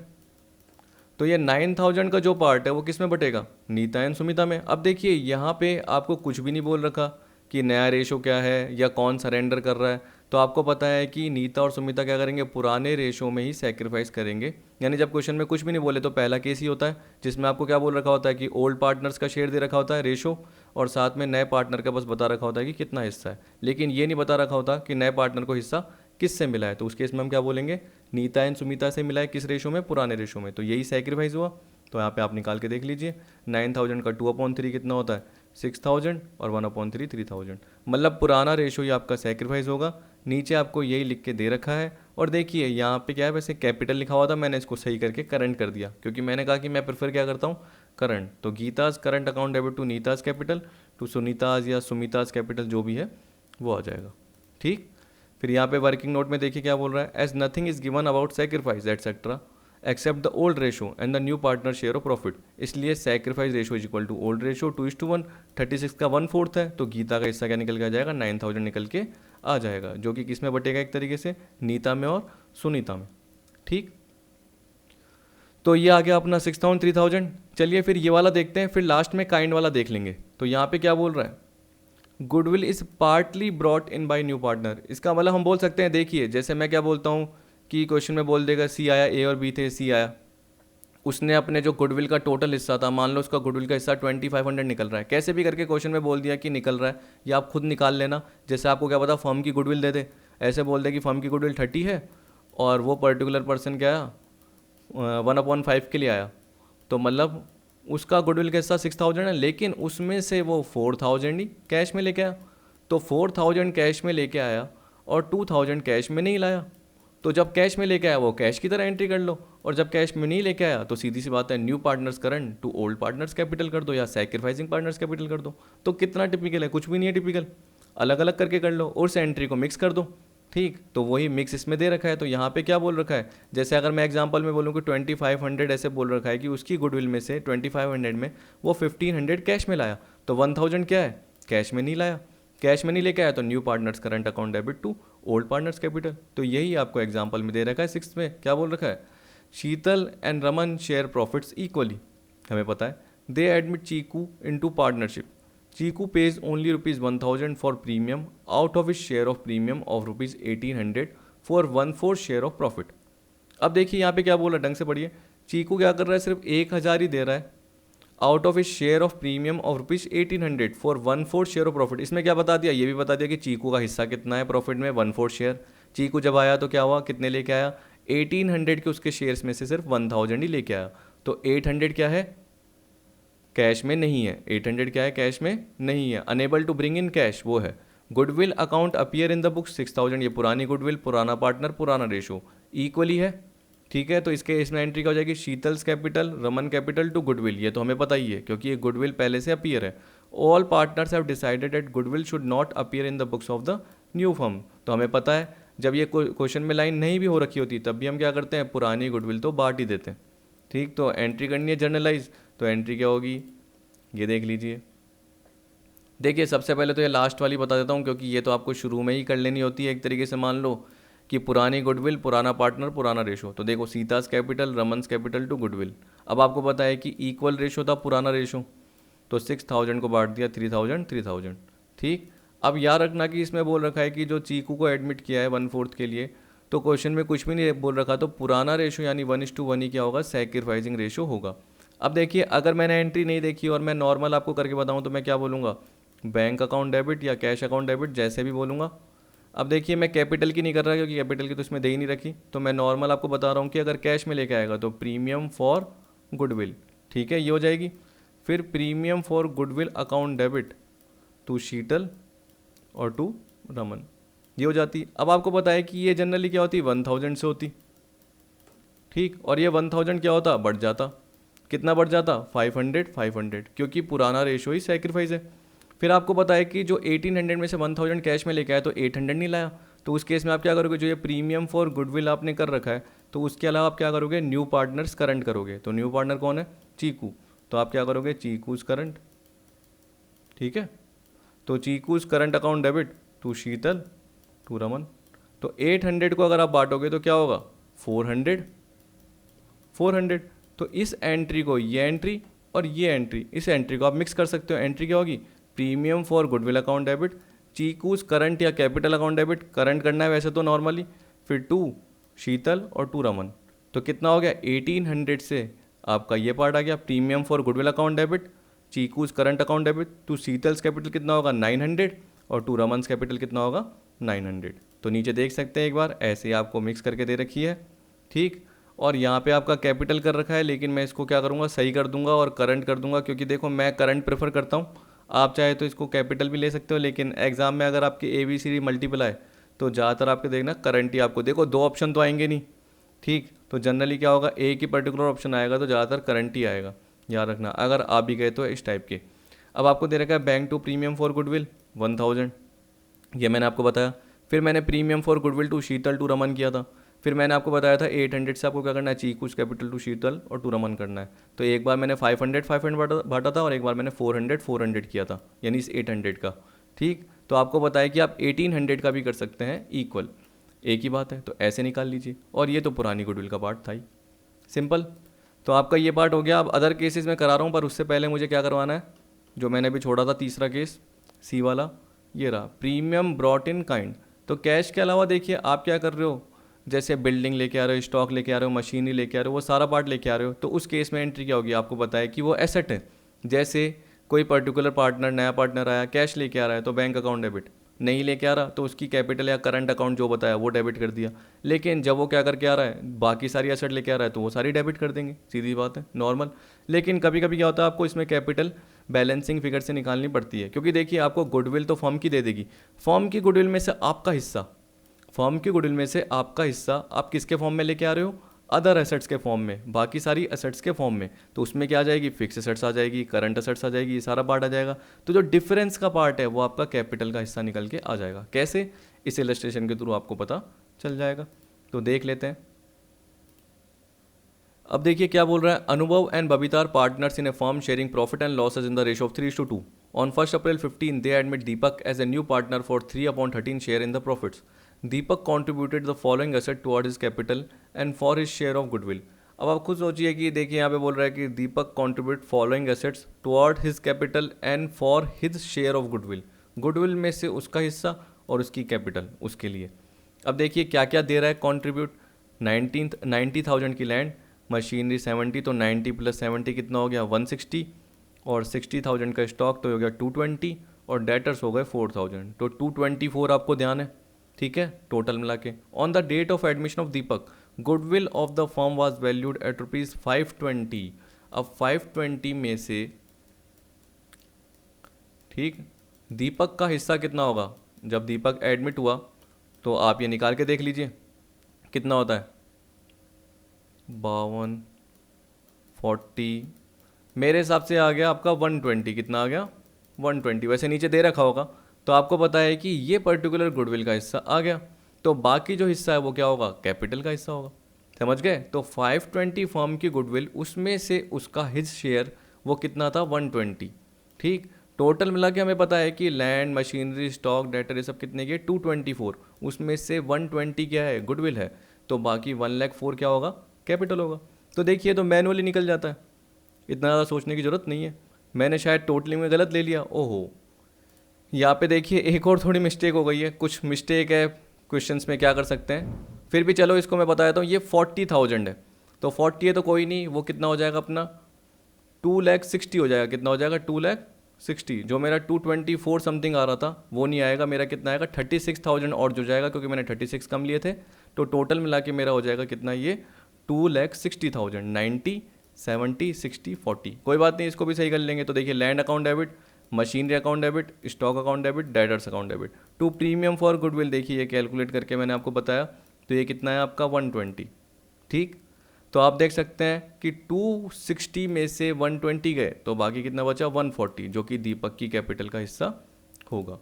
तो ये 9,000 का जो पार्ट है वो किस में बटेगा, नीता एंड सुमिता में। अब देखिए यहाँ पे आपको कुछ भी नहीं बोल रखा कि नया रेशो क्या है या कौन सरेंडर कर रहा है। तो आपको पता है कि नीता और सुमिता क्या करेंगे, पुराने रेशो में ही सेक्रीफाइस करेंगे। यानी जब क्वेश्चन में कुछ भी नहीं बोले तो पहला केस ही होता है, जिसमें आपको क्या बोल रखा होता है कि ओल्ड पार्टनर्स का शेयर दे रखा होता है रेशो, और साथ में नए पार्टनर का बस बता रखा होता है कि कितना हिस्सा है, लेकिन ये नहीं बता रखा होता कि नए पार्टनर को हिस्सा किस से मिला है। तो उस केस में हम क्या बोलेंगे, नीता एंड सुमिता से मिला है, किस रेशो में, पुराने रेशो में। तो यही सेक्रीफाइस हुआ। तो यहाँ पे आप निकाल के देख लीजिए, 9,000 का 2/3 कितना होता है, 6,000, और 1/3 3,000। मतलब पुराना रेशो ही आपका सेक्रीफाइस होगा। नीचे आपको यही लिख के दे रखा है। और देखिए यहाँ पे क्या है, वैसे कैपिटल लिखा हुआ था, मैंने इसको सही करके करंट कर दिया, क्योंकि मैंने कहा कि मैं प्रेफर क्या करता हूँ, करंट। तो Geeta's current account debit to Neeta's capital to Sunita's या सुमिताज कैपिटल, जो भी है वो आ जाएगा। ठीक, फिर यहाँ पे वर्किंग नोट में देखिए क्या बोल रहा है, as nothing is given about sacrifice etcetera except the old ratio and the new partner share of profit. इसलिए sacrifice ratio is equal to old ratio 2:1। 36 का 1/4 है, तो गीता का हिस्सा क्या निकल के आ जाएगा, 9,000 निकल के आ जाएगा, जो कि किस में बटेगा, एक तरीके से नीता में और सुनीता में। ठीक, तो ये आ गया अपना 6,000 3,000। चलिए फिर ये वाला देखते हैं, फिर लास्ट में काइंड वाला देख लेंगे। तो यहाँ पे क्या बोल रहा है, goodwill is partly brought in by new partner. इसका मतलब हम बोल सकते हैं, देखिए जैसे मैं क्या बोलता हूँ कि क्वेश्चन में बोल देगा सी आया, ए और बी थे, सी आया, उसने अपने जो गुडविल का टोटल हिस्सा था, मान लो उसका गुडविल का हिस्सा 2,500 निकल रहा है, कैसे भी करके क्वेश्चन में बोल दिया कि निकल रहा है, या आप खुद निकाल लेना। जैसे आपको क्या पता फर्म की गुडविल दे दे, ऐसे बोल दे कि फर्म की गुडविल 30 है और वो पर्टिकुलर पर्सन क्या आया 1/5 के लिए आया, तो मतलब उसका गुडविल का हिस्सा 6,000 है, लेकिन उसमें से वो 4,000 ही कैश में लेके आया। तो 4,000 कैश में लेके आया और 2,000 कैश में नहीं लाया। तो जब कैश में लेके आया वो कैश की तरह एंट्री कर लो, और जब कैश में नहीं लेके आया तो सीधी सी बात है, new partners current to old partners capital कर दो या सैक्रिफाइसिंग पार्टनर्स कैपिटल कर दो। तो कितना टिपिकल है, कुछ भी नहीं है टिपिकल, अलग अलग करके कर लो और उस एंट्री को मिक्स कर दो। ठीक, तो वही मिक्स इसमें दे रखा है। तो यहाँ पे क्या बोल रखा है, जैसे अगर मैं एग्जांपल में बोलूँ कि 2,500 ऐसे बोल रखा है कि उसकी गुडविल में से 2,500 में वो 1,500 कैश में लाया, तो 1,000 क्या है, कैश में नहीं लाया, कैश में नहीं लेके आया, तो new partners current account debit to old partners capital. तो यही आपको एग्जाम्पल में दे रखा है। 6 में क्या बोल रखा है, Sheetal and Raman share profits equally, हमें पता है। They admit Chiku into partnership, Chiku pays only ₹1000 for premium out of his share of premium of ₹1800 for 1/4 share of profit. अब देखिए यहाँ पे क्या बोल रहा है, ढंग से पढ़िए। चीकू क्या कर रहा है, सिर्फ 1000 ही दे रहा है out of his share of premium of ₹1800 for 1/4 share of profit. इसमें क्या बता दिया, ये भी बता दिया कि चीकू का हिस्सा कितना है प्रॉफिट में, 1/4 शेयर। चीकू जब आया तो क्या हुआ, कितने लेके आया, 1800 के उसके शेयर्स में से सिर्फ 1000 ही लेके आया। तो 800 क्या है, कैश में नहीं है। 800 क्या है, कैश में नहीं है। Unable to bring in cash वो है। Goodwill account appear in the book 6000, ये पुरानी गुडविल, पुराना पार्टनर, पुराना रेशो इक्वली है। ठीक है, तो इसमें एंट्री क्या हो जाएगी, Sheetal's capital, Raman capital to goodwill. ये तो हमें पता ही है क्योंकि ये गुडविल पहले से अपीयर है। All partners have decided that goodwill should not appear in the books of the new firm. तो हमें पता है जब ये क्वेश्चन में लाइन नहीं भी हो रखी होती तब भी हम क्या करते हैं, पुरानी गुडविल तो बांट ही देते हैं। ठीक, तो एंट्री करनी है जर्नलाइज, तो एंट्री क्या होगी, ये देख लीजिए। देखिए सबसे पहले तो ये लास्ट वाली बता देता हूँ क्योंकि ये तो आपको शुरू में ही कर लेनी होती है। एक तरीके से मान लो कि पुरानी गुडविल, पुराना पार्टनर, पुराना रेशो। तो देखो सीतास कैपिटल, रमन्स कैपिटल टू गुडविल। अब आपको पता है कि इक्वल रेशो था पुराना रेशो, तो 6000 को बांट दिया 3000 3000। ठीक, अब याद रखना कि इसमें बोल रखा है कि जो चीकू को एडमिट किया है 1/4 के लिए, तो क्वेश्चन में कुछ भी नहीं बोल रखा, तो पुराना रेशो यानी 1:1 ही क्या होगा, सैक्रिफाइसिंग रेशो होगा। अब देखिए अगर मैंने एंट्री नहीं देखी और मैं नॉर्मल आपको करके बताऊं तो मैं क्या बोलूँगा, बैंक अकाउंट डेबिट या कैश अकाउंट डेबिट, जैसे भी बोलूँगा। अब देखिए मैं कैपिटल की नहीं कर रहा क्योंकि कैपिटल की तो इसमें दे ही नहीं रखी, तो मैं नॉर्मल आपको बता रहा हूँ कि अगर कैश में लेके आएगा तो प्रीमियम फॉर गुडविल। ठीक है, ये हो जाएगी। फिर premium for goodwill account debit to Sheetal और टू रमन, ये हो जाती। अब आपको पता है कि ये जनरली क्या होती, 1000 से होती। ठीक, और ये 1000 क्या होता, बढ़ जाता, कितना बढ़ जाता, 500 500, क्योंकि पुराना रेशो ही सैक्रिफाइस है। फिर आपको पता है कि जो 1800 में से 1000 कैश में लेके आया तो 800 नहीं लाया, तो उस केस में आप क्या करोगे, जो ये प्रीमियम फॉर गुडविल आपने कर रखा है तो उसके अलावा आप क्या करोगे, न्यू पार्टनर्स करंट करोगे। तो न्यू पार्टनर कौन है, चीकू, तो आप क्या करोगे, चीकूज करंट। ठीक है, तो Chiku's current account debit to Sheetal to Raman. तो 800 को अगर आप बांटोगे तो क्या होगा, 400 400। तो इस एंट्री को, ये एंट्री और ये एंट्री, इस एंट्री को आप मिक्स कर सकते हो। एंट्री क्या होगी, premium for goodwill account debit, Chiku's current या कैपिटल अकाउंट डेबिट, करंट करना है वैसे तो नॉर्मली, फिर टू शीतल और टू रमन। तो कितना हो गया, 1800 से आपका ये पार्ट आ गया, premium for goodwill account debit, Chiku's current account debit, to Sheetal's capital कितना होगा 900 और टू रमन्स कैपिटल कितना होगा 900। तो नीचे देख सकते हैं एक बार, ऐसे आपको मिक्स करके दे रखी है। ठीक, और यहाँ पे आपका कैपिटल कर रखा है, लेकिन मैं इसको क्या करूँगा, सही कर दूंगा और करंट कर दूंगा, क्योंकि देखो मैं करंट प्रेफर करता हूँ। आप चाहे तो इसको कैपिटल भी ले सकते हो, लेकिन एग्जाम में अगर आपके ABCD मल्टीपल आए तो ज़्यादातर आपके देखना करंट ही आपको, देखो दो ऑप्शन तो आएंगे नहीं। ठीक, तो जनरली क्या होगा, एक ही पर्टिकुलर ऑप्शन आएगा तो ज़्यादातर करंट ही आएगा, याद रखना अगर आप भी गए तो इस टाइप के। अब आपको दे रखा है bank to premium for goodwill 1000, ये मैंने आपको बताया। फिर मैंने premium for goodwill to Sheetal to Raman किया था। फिर मैंने आपको बताया था 800 से आपको क्या करना है, चीकूज कैपिटल टू शीतल और टू रमन करना है। तो एक बार मैंने 500 500 बांटा था और एक बार मैंने 400 400 किया था, यानी इस 800 का। ठीक, तो आपको बताया कि आप 1800 का भी कर सकते हैं इक्वल, एक ही बात है, तो ऐसे निकाल लीजिए। और ये तो पुरानी गुडविल का पार्ट था ही, सिंपल। तो आपका ये पार्ट हो गया। अब अदर केसेस में करा रहा हूँ, पर उससे पहले मुझे क्या करवाना है, जो मैंने भी छोड़ा था तीसरा केस, सी वाला, ये रहा, प्रीमियम ब्रॉट इन काइंड। तो कैश के अलावा देखिए आप क्या कर रहे हो, जैसे बिल्डिंग लेके आ रहे हो, स्टॉक लेके आ रहे हो, मशीनरी लेके आ रहे हो, वो सारा पार्ट लेके आ रहे हो, तो उस केस में एंट्री क्या होगी, आपको बताया कि वो एसेट है। जैसे कोई पर्टिकुलर पार्टनर, नया पार्टनर आया, कैश लेके आ रहा है तो बैंक अकाउंट डेबिट, नहीं लेके आ रहा तो उसकी कैपिटल या करंट अकाउंट जो बताया वो डेबिट कर दिया। लेकिन जब वो क्या करके आ रहा है, बाकी सारी एसेट लेके आ रहा है तो वो सारी डेबिट कर देंगे, सीधी बात है, नॉर्मल। लेकिन कभी कभी क्या होता है, आपको इसमें कैपिटल बैलेंसिंग फिगर से निकालनी पड़ती है, क्योंकि देखिए आपको गुडविल तो फर्म की दे देगी, फर्म की गुडविल में से आपका हिस्सा, फर्म की गुडविल में से आपका हिस्सा आप किसके फॉर्म में लेके आ रहे हो, अदर एसेट्स के फॉर्म में, बाकी सारी एसेट्स के फॉर्म में। तो उसमें क्या आ जाएगी, फिक्स एसेट्स आ जाएगी, करंट एसेट्स आ जाएगी, ये सारा पार्ट आ जाएगा। तो जो डिफरेंस का पार्ट है वो आपका कैपिटल का हिस्सा निकल के आ जाएगा। कैसे, इस इलस्ट्रेशन के थ्रू आपको पता चल जाएगा। तो देख लेते हैं। अब देखिए क्या बोल रहा है, Anubhav and Babita are partners in a firm sharing profit and losses in the ratio of 3:2। On 1 April 15 they admit Deepak as a new partner for 3/13 share in the profits. Deepak contributed the following asset toward his capital and for his share of goodwill. अब आप खुद सोचिए कि देखिए यहाँ पे बोल रहा है कि Deepak contribute following assets toward his capital and for his share of goodwill. Goodwill में से उसका हिस्सा और उसकी कैपिटल उसके लिए। अब देखिए क्या क्या दे रहा है कंट्रीब्यूट। 90,000 की लैंड, मशीनरी 70, तो 90 + 70 कितना हो गया 160, और 60,000 का स्टॉक तो हो गया 220, और डेटर्स हो गए 4,000, तो 224 आपको ध्यान है। ठीक है, टोटल मिला के on the date of admission of Deepak goodwill of the firm was valued at ₹520। अब 520 में से ठीक दीपक का हिस्सा कितना होगा। जब दीपक एडमिट हुआ तो आप ये निकाल के देख लीजिए कितना होता है 52, 40, मेरे हिसाब से आ गया आपका 120। कितना आ गया 120, वैसे नीचे दे रखा होगा तो आपको पता है कि ये पर्टिकुलर गुडविल का हिस्सा आ गया। तो बाकी जो हिस्सा है वो क्या होगा, कैपिटल का हिस्सा होगा। समझ गए। तो 520 फर्म की गुडविल, उसमें से उसका हिज शेयर वो कितना था 120। ठीक, टोटल मिला के हमें पता है कि लैंड, मशीनरी, स्टॉक, डेटर, ये सब कितने के 224, उसमें से 120 क्या है गुडविल है, तो बाकी 1,04,000 क्या होगा कैपिटल होगा। तो देखिए तो मैनुअली निकल जाता है, इतना ज़्यादा सोचने की ज़रूरत नहीं है। मैंने शायद टोटलिंग में गलत ले लिया, ओहो। यहाँ पे देखिए एक और थोड़ी मिस्टेक हो गई है, कुछ मिस्टेक है क्वेश्चंस में, क्या कर सकते हैं। फिर भी चलो इसको मैं बता देता हूँ। ये 40,000 है, तो 40 है तो कोई नहीं, वो कितना हो जाएगा अपना 2,60,000 हो जाएगा। कितना हो जाएगा 2,60,000। जो मेरा 224 समथिंग आ रहा था वो नहीं आएगा, मेरा कितना आएगा 36,000 और जो जाएगा, क्योंकि मैंने 36 कम लिए थे। तो टोटल मिला के मेरा हो जाएगा कितना, ये 2,60,000। 90, 70, 60, 40, कोई बात नहीं, इसको भी सही कर लेंगे। तो देखिए land account debit, machinery account debit, stock account debit, debtors account debit to premium for goodwill. देखिए ये कैलकुलेट करके मैंने आपको बताया, तो ये कितना है आपका 120। ठीक, तो आप देख सकते हैं कि 260 में से 120 गए तो बाकी कितना बचा 140, जो कि दीपक की कैपिटल का हिस्सा होगा।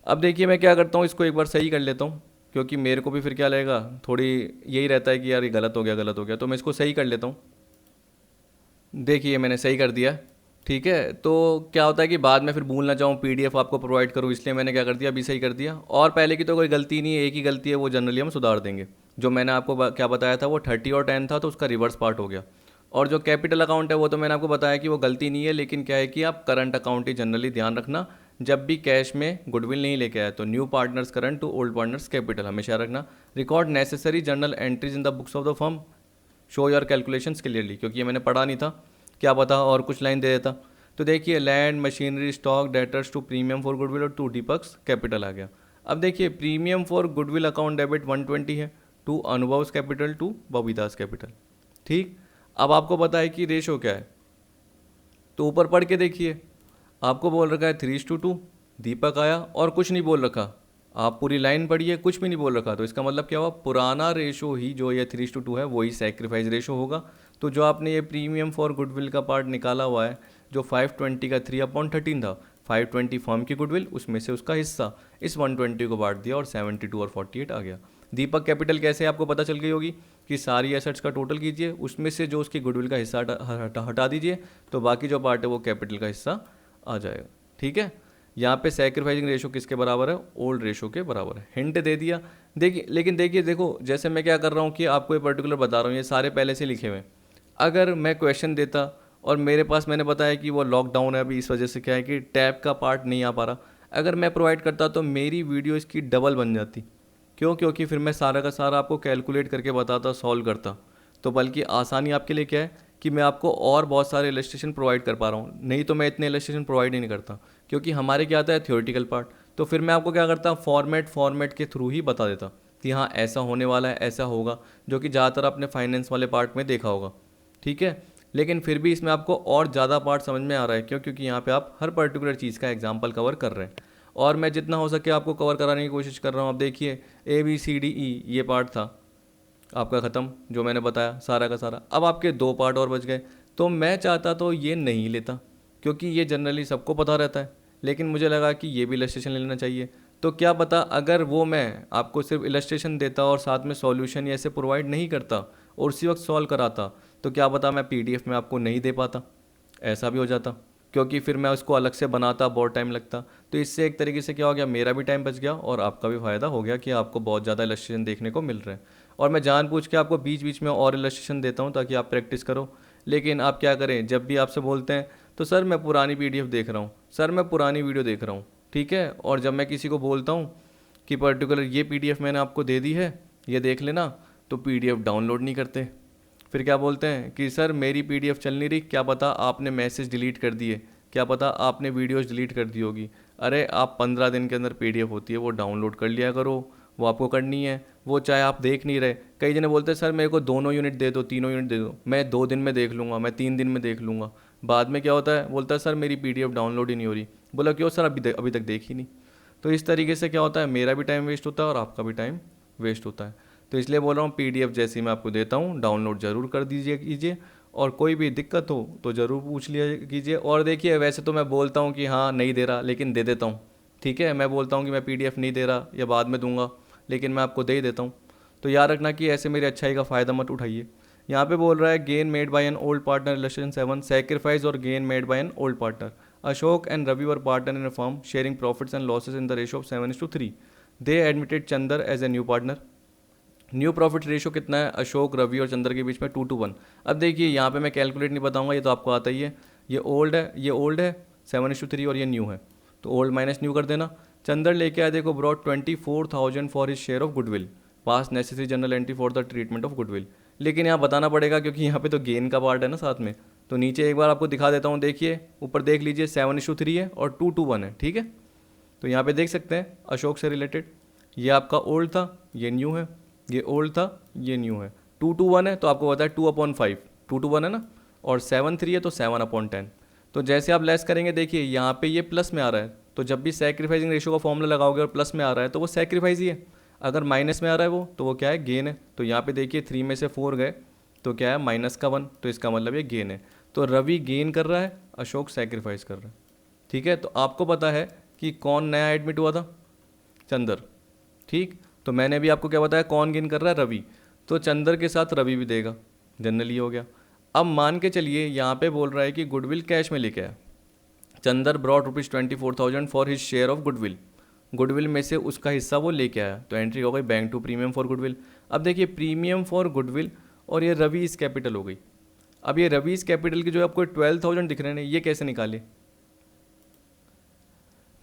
अब देखिए मैं क्या करता हूँ, इसको एक बार सही कर लेता हूँ, क्योंकि मेरे को भी फिर क्या लगेगा, थोड़ी यही रहता है कि यार ये गलत हो गया गलत हो गया, तो मैं इसको सही कर लेता हूँ। देखिए मैंने सही कर दिया। ठीक है, तो क्या होता है कि बाद में फिर भूल ना जाऊँ, पीडीएफ आपको प्रोवाइड करूँ, इसलिए मैंने क्या कर दिया अभी सही कर दिया। और पहले की तो कोई गलती नहीं है, एक ही गलती है, वो जनरली हम सुधार देंगे। जो मैंने आपको क्या बताया था वो 30 और 10 था, तो उसका रिवर्स पार्ट हो गया। और जो कैपिटल अकाउंट है वो तो मैंने आपको बताया कि वो गलती नहीं है, लेकिन क्या है कि आप करंट अकाउंट ही जनरली ध्यान रखना। जब भी कैश में गुडविल नहीं लेके आए तो new partners current to old partners capital हमेशा रखना। Record necessary journal entries in the books of the firm, show your calculations clearly, क्योंकि ये मैंने पढ़ा नहीं था, क्या पता और कुछ लाइन दे देता। तो देखिए land, machinery, stock, debtors to premium for goodwill और टू दीपक्स कैपिटल आ गया। अब देखिए premium for goodwill account debit 120 है, to Anubhav's capital to Babita's capital. ठीक, अब आपको पता है कि रेशो क्या है, तो ऊपर पढ़ के देखिए, आपको बोल रखा है 3:2, दीपक आया और कुछ नहीं बोल रखा। आप पूरी लाइन पढ़िए, कुछ भी नहीं बोल रखा, तो इसका मतलब क्या हुआ, पुराना रेशो ही जो ये 3:2 है वही सैक्रिफाइस रेशो होगा। तो जो आपने ये प्रीमियम फॉर गुडविल का पार्ट निकाला हुआ है, जो 520 का 3/13 था, 520 फर्म की गुडविल, उसमें से उसका हिस्सा इस 120 को बांट दिया और 72 और 48 आ गया। दीपक कैपिटल कैसे आपको पता चल गई होगी कि सारी एसेट्स का टोटल कीजिए, उसमें से जो उसकी गुडविल का हिस्सा हटा दीजिए, तो बाकी जो पार्ट है वो कैपिटल का हिस्सा आ जाएगा। ठीक है, यहाँ पे सैक्रिफाइसिंग रेशो किसके बराबर है, ओल्ड रेशो के बराबर है। हिंट दे दिया। देखिए लेकिन देखिए देखो, जैसे मैं क्या कर रहा हूँ कि आपको ये पर्टिकुलर बता रहा हूँ, ये सारे पहले से लिखे हुए। अगर मैं क्वेश्चन देता और मेरे पास मैंने बताया कि वो लॉकडाउन है अभी, इस वजह से क्या है कि टैब का पार्ट नहीं आ पा रहा, अगर मैं प्रोवाइड करता तो मेरी वीडियो इसकी डबल बन जाती। क्यों, क्योंकि फिर मैं सारा का सारा आपको कैलकुलेट करके बताता, सॉल्व करता। तो बल्कि आसानी आपके लिए क्या है कि मैं आपको और बहुत सारे इलस्ट्रेशन प्रोवाइड कर पा रहा हूँ, नहीं तो मैं इतने इलस्ट्रेशन प्रोवाइड ही नहीं करता, क्योंकि हमारे क्या आता है थ्योरेटिकल पार्ट। तो फिर मैं आपको क्या करता, फॉर्मेट के थ्रू ही बता देता कि हाँ ऐसा होने वाला है, ऐसा होगा, जो कि ज़्यादातर आपने फाइनेंस वाले पार्ट में देखा होगा। ठीक है, लेकिन फिर भी इसमें आपको और ज़्यादा पार्ट समझ में आ रहा है, क्यों, क्योंकि यहाँ पे आप हर पर्टिकुलर चीज़ का एग्जांपल कवर कर रहे हैं, और मैं जितना हो सके आपको कवर कराने की कोशिश कर रहा हूँ। अब देखिए ABCDE ये पार्ट था आपका ख़त्म, जो मैंने बताया सारा का सारा। अब आपके 2 पार्ट और बच गए, तो मैं चाहता तो ये नहीं लेता, क्योंकि ये जनरली सबको पता रहता है, लेकिन मुझे लगा कि ये भी इलस्ट्रेशन ले लेना चाहिए। तो क्या पता अगर वो मैं आपको सिर्फ इलस्ट्रेशन देता और साथ में सॉल्यूशन ऐसे प्रोवाइड नहीं करता और उसी वक्त सॉल्व कराता, तो क्या पता मैं PDF में आपको नहीं दे पाता, ऐसा भी हो जाता। क्योंकि फिर मैं उसको अलग से बनाता, बहुत टाइम लगता। तो इससे एक तरीके से क्या हो गया, मेरा भी टाइम बच गया और आपका भी फ़ायदा हो गया कि आपको बहुत ज़्यादा इलस्ट्रेशन देखने को मिल रहे हैं। और मैं जानबूझ के आपको बीच बीच में और इलस्ट्रेशन देता हूँ ताकि आप प्रैक्टिस करो। लेकिन आप क्या करें, जब भी आपसे बोलते हैं तो सर मैं पुरानी PDF देख रहा हूँ, सर मैं पुरानी वीडियो देख रहा हूँ, ठीक है। और जब मैं किसी को बोलता हूँ कि पर्टिकुलर ये PDF मैंने आपको दे दी है, ये देख लेना, तो PDF डाउनलोड नहीं करते। फिर क्या बोलते हैं कि सर मेरी PDF चल नहीं रही, क्या पता आपने मैसेज डिलीट कर दिए, क्या पता आपने वीडियोज़ डिलीट कर दी होगी। अरे आप 15 दिन के अंदर PDF होती है वो डाउनलोड कर लिया करो, वो आपको करनी है, वो चाहे आप देख नहीं रहे। कई जने बोलते हैं सर मेरे को दोनों यूनिट दे दो, तीनों यूनिट दे दो, मैं 2 दिन में देख लूँगा, मैं 3 दिन में देख लूँगा। बाद में क्या होता है, बोलता है सर मेरी PDF डाउनलोड ही नहीं हो रही। बोला क्यों सर, अभी तक देखी नहीं। तो इस तरीके से क्या होता है, मेरा भी टाइम वेस्ट होता है और आपका भी टाइम वेस्ट होता है। तो इसलिए बोल रहा हूँ PDF जैसी मैं आपको देता हूँ डाउनलोड ज़रूर कर दीजिए कीजिए, और कोई भी दिक्कत हो तो ज़रूर पूछ लिया कीजिए। और देखिए वैसे तो मैं बोलता हूँ कि हाँ नहीं दे रहा, लेकिन दे देता हूँ, ठीक है। मैं बोलता हूँ कि मैं PDF नहीं दे रहा या बाद में दूंगा, लेकिन मैं आपको दे ही देता हूँ। तो याद रखना कि ऐसे मेरी अच्छाई का फ़ायदा मत उठाइए। यहाँ पे बोल रहा है gain made by an old partner relation 7, sacrifice और gain made by an old partner. Ashok and Ravi were partner in a firm sharing profits and losses in the ratio of 7:3। They admitted Chander as a new partner. New profit ratio कितना है अशोक, रवि और चंद्र के बीच में? 2:1। अब देखिए यहाँ पे मैं कैलकुलेट नहीं बताऊंगा, ये तो आपको आता ही है। ये ओल्ड है 7:3 और ये न्यू है, तो ओल्ड माइनस न्यू कर देना। चंद्र लेके आया देखो brought 24,000 for his share of goodwill, pass necessary journal entry for the treatment of goodwill. लेकिन यहाँ बताना पड़ेगा क्योंकि यहाँ पे तो गेन का पार्ट है ना साथ में। तो नीचे एक बार आपको दिखा देता हूँ, देखिए ऊपर देख लीजिए 7:3 है और 2:1 है, ठीक है। तो यहाँ पे देख सकते हैं अशोक से रिलेटेड, ये आपका ओल्ड था, ये न्यू है, ये ओल्ड था, ये न्यू है। 2:1 है तो आपको पता है 2/5, 2:1 है ना, और 7:3 है तो 7/10। तो जैसे आप लेस करेंगे, देखिए यहाँ पे ये प्लस में आ रहा है, तो जब भी सैक्रिफाइसिंग रेशियो का फॉर्मूला लगाओगे और प्लस में आ रहा है तो वो सैक्रिफाइस ही है। अगर माइनस में आ रहा है वो, तो वो क्या है, गेन है। तो यहाँ पे देखिए 3 में से 4 गए तो क्या है, -1, तो इसका मतलब ये गेन है। तो रवि गेन कर रहा है, अशोक सैक्रिफाइस कर रहा है, ठीक है। तो आपको पता है कि कौन नया एडमिट हुआ था, चंदर, ठीक। तो मैंने भी आपको क्या बताया, कौन गेन कर रहा है, रवि। तो चंदर के साथ रवि भी देगा, जनरली हो गया। अब मान के चलिए यहाँ पे बोल रहा है कि गुडविल कैश में लेके आया, Chander brought ₹24,000 for his share of goodwill, goodwill में से उसका हिस्सा वो लेके आया, तो एंट्री हो गई bank to premium for goodwill. अब देखिए प्रीमियम फॉर गुडविल और ये रवीज कैपिटल हो गई। अब ये रवीज कैपिटल की जो आपको 12,000 दिख रहे हैं, ये कैसे निकाले?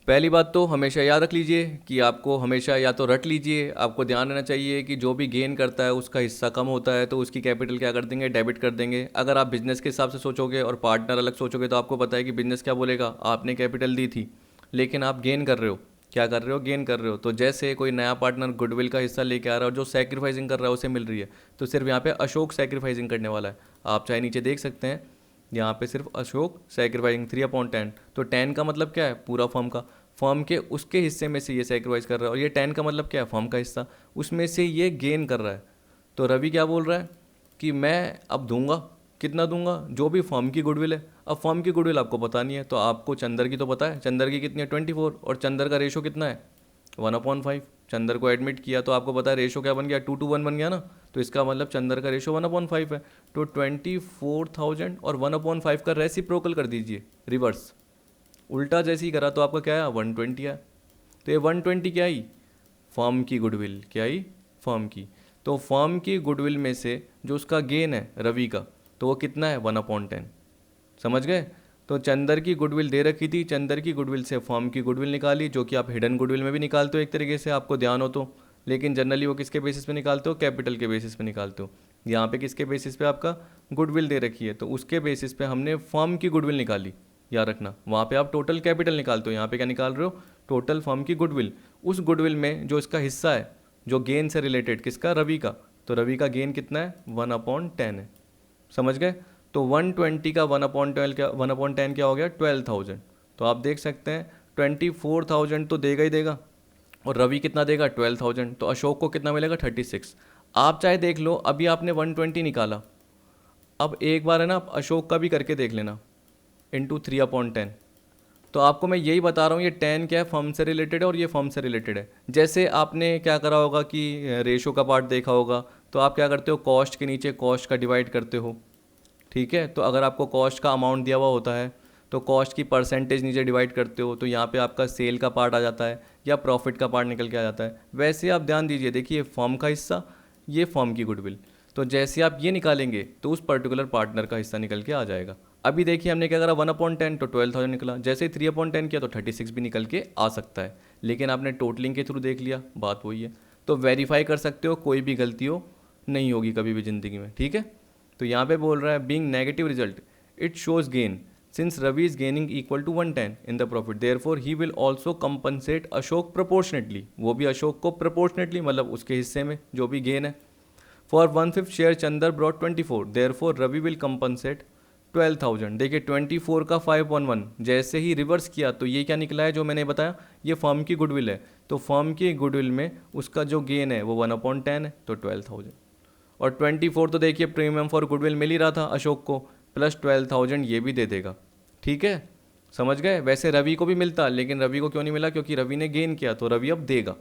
पहली बात तो हमेशा याद रख लीजिए कि आपको हमेशा या तो रट लीजिए, आपको ध्यान रहना चाहिए कि जो भी गेन करता है उसका हिस्सा कम होता है तो उसकी कैपिटल क्या कर देंगे, डेबिट कर देंगे। अगर आप बिजनेस के हिसाब से सोचोगे और पार्टनर अलग सोचोगे तो आपको पता है कि बिजनेस क्या बोलेगा, आपने कैपिटल दी थी लेकिन आप गेन कर रहे हो, क्या कर रहे हो, गेन कर रहे हो। तो जैसे कोई नया पार्टनर गुडविल का हिस्सा लेके आ रहा है और जो सैक्रिफाइसिंग कर रहा है उसे मिल रही है, तो सिर्फ यहाँ पे अशोक सैक्रिफाइसिंग करने वाला है। आप चाहे नीचे देख सकते हैं, यहाँ पे सिर्फ अशोक सैक्रिफाइसिंग 3/10। तो 10 का मतलब क्या है, पूरा फर्म का, फर्म के उसके हिस्से में से ये सैक्रिफाइस कर रहा है। और ये 10 का मतलब क्या है, फर्म का हिस्सा, उसमें से ये गेन कर रहा है। तो रवि क्या बोल रहा है कि मैं अब दूंगा, कितना दूंगा, जो भी फर्म की गुडविल है। अब फर्म की गुडविल आपको पता नहीं है, तो आपको चंदर की तो पता है, चंदर की कितनी है, 24, और चंदर का रेशो कितना है, 1/5। चंदर को एडमिट किया तो आपको पता है रेशो क्या बन गया, 2:1 बन गया ना। तो इसका मतलब चंदर का रेशो 1/5 है। तो 24,000 और 1/5 का रेसिप्रोकल कर दीजिए, रिवर्स, उल्टा जैसे ही करा तो आपका क्या है, 120 है। तो ये 120 क्या आई, फर्म की गुडविल, क्या आई, फर्म की। तो फर्म की गुडविल में से जो उसका गेन है रवि का, तो वो कितना है, 1/10। समझ गए? तो चंदर की गुडविल दे रखी थी, चंदर की गुडविल से फर्म की गुडविल निकाली, जो कि आप हिडन गुडविल में भी निकालते हो एक तरीके से, आपको ध्यान हो तो। लेकिन जनरली वो किसके बेसिस पे निकालते हो, कैपिटल के बेसिस पे निकालते हो। यहाँ पे किसके बेसिस पे, आपका गुडविल दे रखी है, तो उसके बेसिस पे हमने फर्म की गुडविल निकाली। याद रखना, वहाँ पे आप टोटल कैपिटल निकालते हो, यहाँ पे क्या निकाल रहे हो, टोटल फर्म की गुडविल। उस गुडविल में जो इसका हिस्सा है, जो गेन से रिलेटेड, किसका, रवि का, तो रवि का गेन कितना है, 1/10 है। समझ गए? तो 120 का 1/10 क्या हो गया, 12,000। तो आप देख सकते हैं 24,000 तो देगा ही देगा, और रवि कितना देगा, 12,000। तो अशोक को कितना मिलेगा, 36। आप चाहे देख लो, अभी आपने 120 निकाला, अब एक बार है ना, आप अशोक का भी करके देख लेना, इंटू 3/10। तो आपको मैं यही बता रहा हूँ, ये 10 क्या है, फर्म से रिलेटेड है और ये फर्म से रिलेटेड है। जैसे आपने क्या करा होगा कि रेशो का पार्ट देखा होगा, तो आप क्या करते हो, कॉस्ट के नीचे कॉस्ट का डिवाइड करते हो, ठीक है। तो अगर आपको कॉस्ट का अमाउंट दिया हुआ होता है तो कॉस्ट की परसेंटेज नीचे डिवाइड करते हो तो यहाँ पे आपका सेल का पार्ट आ जाता है या प्रॉफिट का पार्ट निकल के आ जाता है। वैसे आप ध्यान दीजिए, देखिए फर्म का हिस्सा, ये फर्म की गुडविल, तो जैसे आप ये निकालेंगे तो उस पर्टिकुलर पार्टनर का हिस्सा निकल के आ जाएगा। अभी देखिए हमने क्या करा, 1/10 तो 12,000 निकला, जैसे 3/10 किया तो 36 भी निकल के आ सकता है, लेकिन आपने टोटलिंग के थ्रू देख लिया, बात वही है। तो वेरीफाई कर सकते हो, कोई भी गलती हो नहीं होगी कभी भी ज़िंदगी में, ठीक है। तो यहाँ पे बोल रहा है being negative result it shows gain since Ravi is gaining equal to 110 in the profit, therefore he will also compensate Ashok proportionately, वो भी अशोक को प्रोपोर्शनेटली मतलब उसके हिस्से में जो भी गेन है। For 1/5 share Chander brought 24, therefore Ravi will compensate 12,000। देखिए 24 का 511 जैसे ही रिवर्स किया तो ये क्या निकला है जो मैंने बताया, ये फर्म की गुडविल है। तो फर्म की गुडविल में उसका जो गेन है वो 1/10 है, तो 12,000। और 24 तो देखिए प्रीमियम फॉर गुडविल मिल ही रहा था अशोक को, प्लस 12,000 ये भी दे देगा, ठीक है, समझ गए। वैसे रवि को भी मिलता, लेकिन रवि को क्यों नहीं मिला, क्योंकि रवि ने गेन किया तो रवि अब देगा,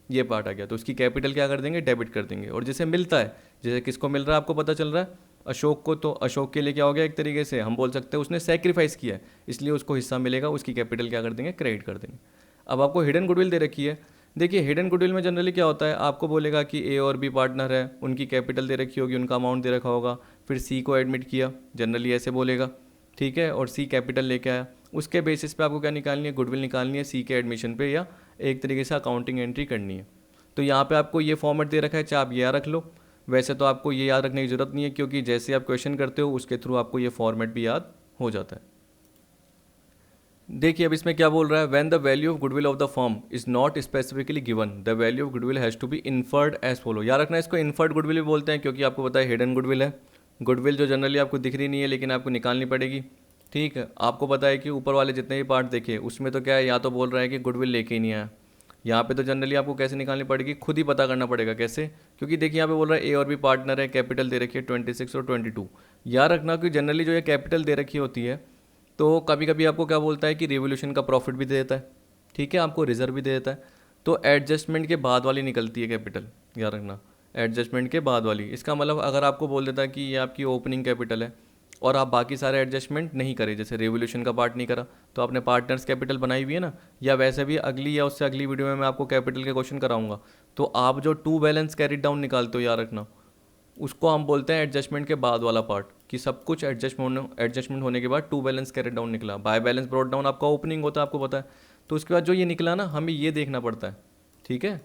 ये पार्ट आ गया। तो उसकी कैपिटल क्या कर देंगे, डेबिट कर देंगे। और जिसे मिलता है, जैसे किसको मिल रहा है आपको पता चल रहा है, अशोक को, तो अशोक के लिए क्या हो गया, एक तरीके से हम बोल सकते हैं उसने सेक्रीफाइस किया है, इसलिए उसको हिस्सा मिलेगा, उसकी कैपिटल क्या कर देंगे, क्रेडिट कर देंगे। अब आपको हिडन गुडविल दे रखी है। देखिए हिडन गुडविल में जनरली क्या होता है, आपको बोलेगा कि ए और बी पार्टनर है, उनकी कैपिटल दे रखी होगी, उनका अमाउंट दे रखा होगा, फिर सी को एडमिट किया, जनरली ऐसे बोलेगा, ठीक है, और सी कैपिटल लेके आया, उसके बेसिस पे आपको क्या निकालनी है, गुडविल निकालनी है सी के एडमिशन पे, या एक तरीके से अकाउंटिंग एंट्री करनी है। तो यहाँ पे आपको ये फॉर्मेट दे रखा है, चाहे आप ये याद रख लो। वैसे तो आपको ये याद रखने की ज़रूरत नहीं है, क्योंकि जैसे आप क्वेश्चन करते हो उसके थ्रू आपको ये फॉर्मेट भी याद हो जाता है। देखिए अब इसमें क्या बोल रहा है, when the value of goodwill of the firm is not specifically given the value of goodwill has to be inferred as follow. याद रखना इसको इन्फर्ड गुडविल भी बोलते हैं, क्योंकि आपको पता है हिडन गुडविल है, गुडविल जो जनरली आपको दिख रही नहीं है लेकिन आपको निकालनी पड़ेगी, ठीक है। आपको पता है कि ऊपर वाले जितने भी पार्ट देखे उसमें तो क्या है, या तो बोल रहा है कि गुडविल लेके ही नहीं आया, यहाँ पे तो जनरली आपको कैसे निकालनी पड़ेगी, खुद ही पता करना पड़ेगा कैसे, क्योंकि देखिए यहाँ पे बोल रहा है ए और बी पार्टनर है, कैपिटल दे रखी है 26 और 22। याद रखना कि जनरली जो ये कैपिटल दे रखी होती है तो कभी कभी आपको क्या बोलता है कि रिवोल्यूशन का प्रॉफिट भी दे देता है, ठीक है, आपको रिजर्व भी दे देता है, तो एडजस्टमेंट के बाद वाली निकलती है कैपिटल, याद रखना एडजस्टमेंट के बाद वाली। इसका मतलब अगर आपको बोल देता है कि ये आपकी ओपनिंग कैपिटल है और आप बाकी सारे एडजस्टमेंट नहीं करे, जैसे रेवोल्यूशन का पार्ट नहीं करा, तो आपने पार्टनर्स कैपिटल बनाई हुई है ना, या वैसे भी अगली या उससे अगली वीडियो में मैं आपको कैपिटल के क्वेश्चन कराऊंगा, तो आप जो टू बैलेंस कैरिड डाउन निकालते हो, याद रखना उसको हम बोलते हैं एडजस्टमेंट के बाद वाला पार्ट, कि सब कुछ एडजस्टमेंट होने के बाद टू बैलेंस कैरिड डाउन निकला। बाय बैलेंस ब्रॉट डाउन आपका ओपनिंग होता है, आपको पता है, तो उसके बाद जो ये निकला ना हमें ये देखना पड़ता है, ठीक है।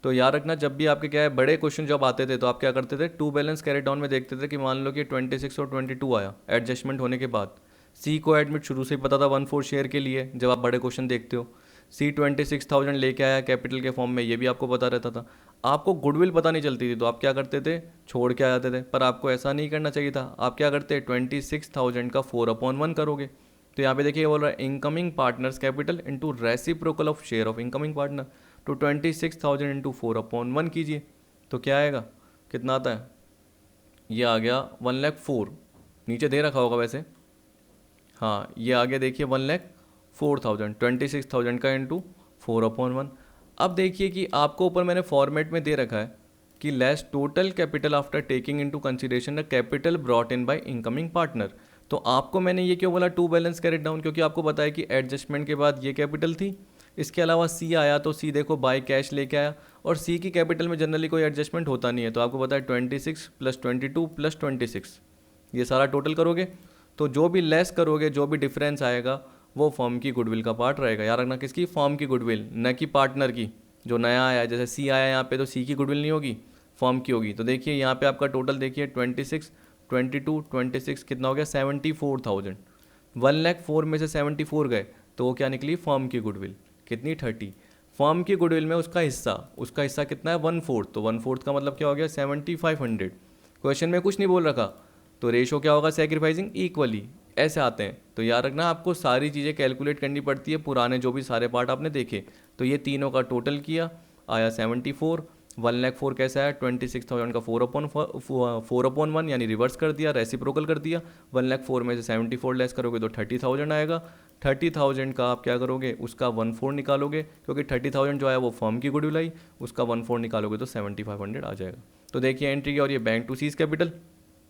तो याद रखना जब भी आपके क्या है बड़े क्वेश्चन जब आते थे तो आप क्या करते थे, टू बैलेंस कैरिड डाउन में देखते थे कि मान लो कि 26 और 22 आया एडजस्टमेंट होने के बाद, सी को एडमिट शुरू से ही पता था 1/4 शेयर के लिए, जब आप बड़े क्वेश्चन देखते हो, सी 26,000 लेके आया कैपिटल के फॉर्म में, ये भी आपको पता रहता था। आपको गुडविल पता नहीं चलती थी तो आप क्या करते थे, छोड़ के आ जाते थे, पर आपको ऐसा नहीं करना चाहिए था। आप क्या करते, 26,000 का 4/1 करोगे। तो यहाँ पे देखिए बोल रहा है incoming partners capital into reciprocal of share of incoming partner, तो 26,000 इंटू 4/1 कीजिए, तो क्या आएगा, कितना आता है, ये आ गया 1,04,000, नीचे दे रखा होगा वैसे, हाँ ये आ गया देखिए 1,04,000, 26,000 का इंटू 4/1। अब देखिए कि आपको ऊपर मैंने फॉर्मेट में दे रखा है कि less total capital after taking into consideration the capital brought in by incoming partner. तो आपको मैंने ये क्यों बोला टू बैलेंस कैरिड डाउन, क्योंकि आपको पता है कि एडजस्टमेंट के बाद ये कैपिटल थी, इसके अलावा सी आया तो सी देखो बाय कैश लेके आया, और सी की कैपिटल में जनरली कोई एडजस्टमेंट होता नहीं है, तो आपको पता है 26 + 22 + 26, ये सारा टोटल करोगे तो जो भी लेस करोगे, जो भी डिफरेंस आएगा वो फर्म की गुडविल का पार्ट रहेगा। याद रखना किसकी, फर्म की गुडविल, न कि पार्टनर की। जो नया आया है जैसे सी आया यहाँ पे तो सी की गुडविल नहीं होगी, फर्म की होगी। तो देखिए यहाँ पे आपका टोटल देखिए 26, 22, 26 कितना हो गया 74,000, 1,04,000 में से 74 गए तो वो क्या निकली, फर्म की गुडविल कितनी 30। फर्म की गुडविल में उसका हिस्सा कितना है 1/4, तो 1/4 का मतलब क्या हो गया 7,500। क्वेश्चन में कुछ नहीं बोल रखा, तो रेशो क्या होगा, सेक्रीफाइसिंग इक्वली, ऐसे आते हैं। तो याद रखना आपको सारी चीज़ें कैलकुलेट करनी पड़ती है, पुराने जो भी सारे पार्ट आपने देखे। तो ये तीनों का टोटल किया आया 74, 1,04,000 कैसा है 26,000 का 4/1 यानी रिवर्स कर दिया, रेसिप्रोकल कर दिया। 1,04,000 में से 74 लेस करोगे तो 30,000 आएगा। 30,000 का आप क्या करोगे, उसका 1/4 निकालोगे, क्योंकि 30,000 जो आया वो फर्म की गुडविल आई, उसका 1/4 निकालोगे तो 7,500 आ जाएगा। तो देखिए एंट्री की, और ये बैंक टू सीज कैपिटल,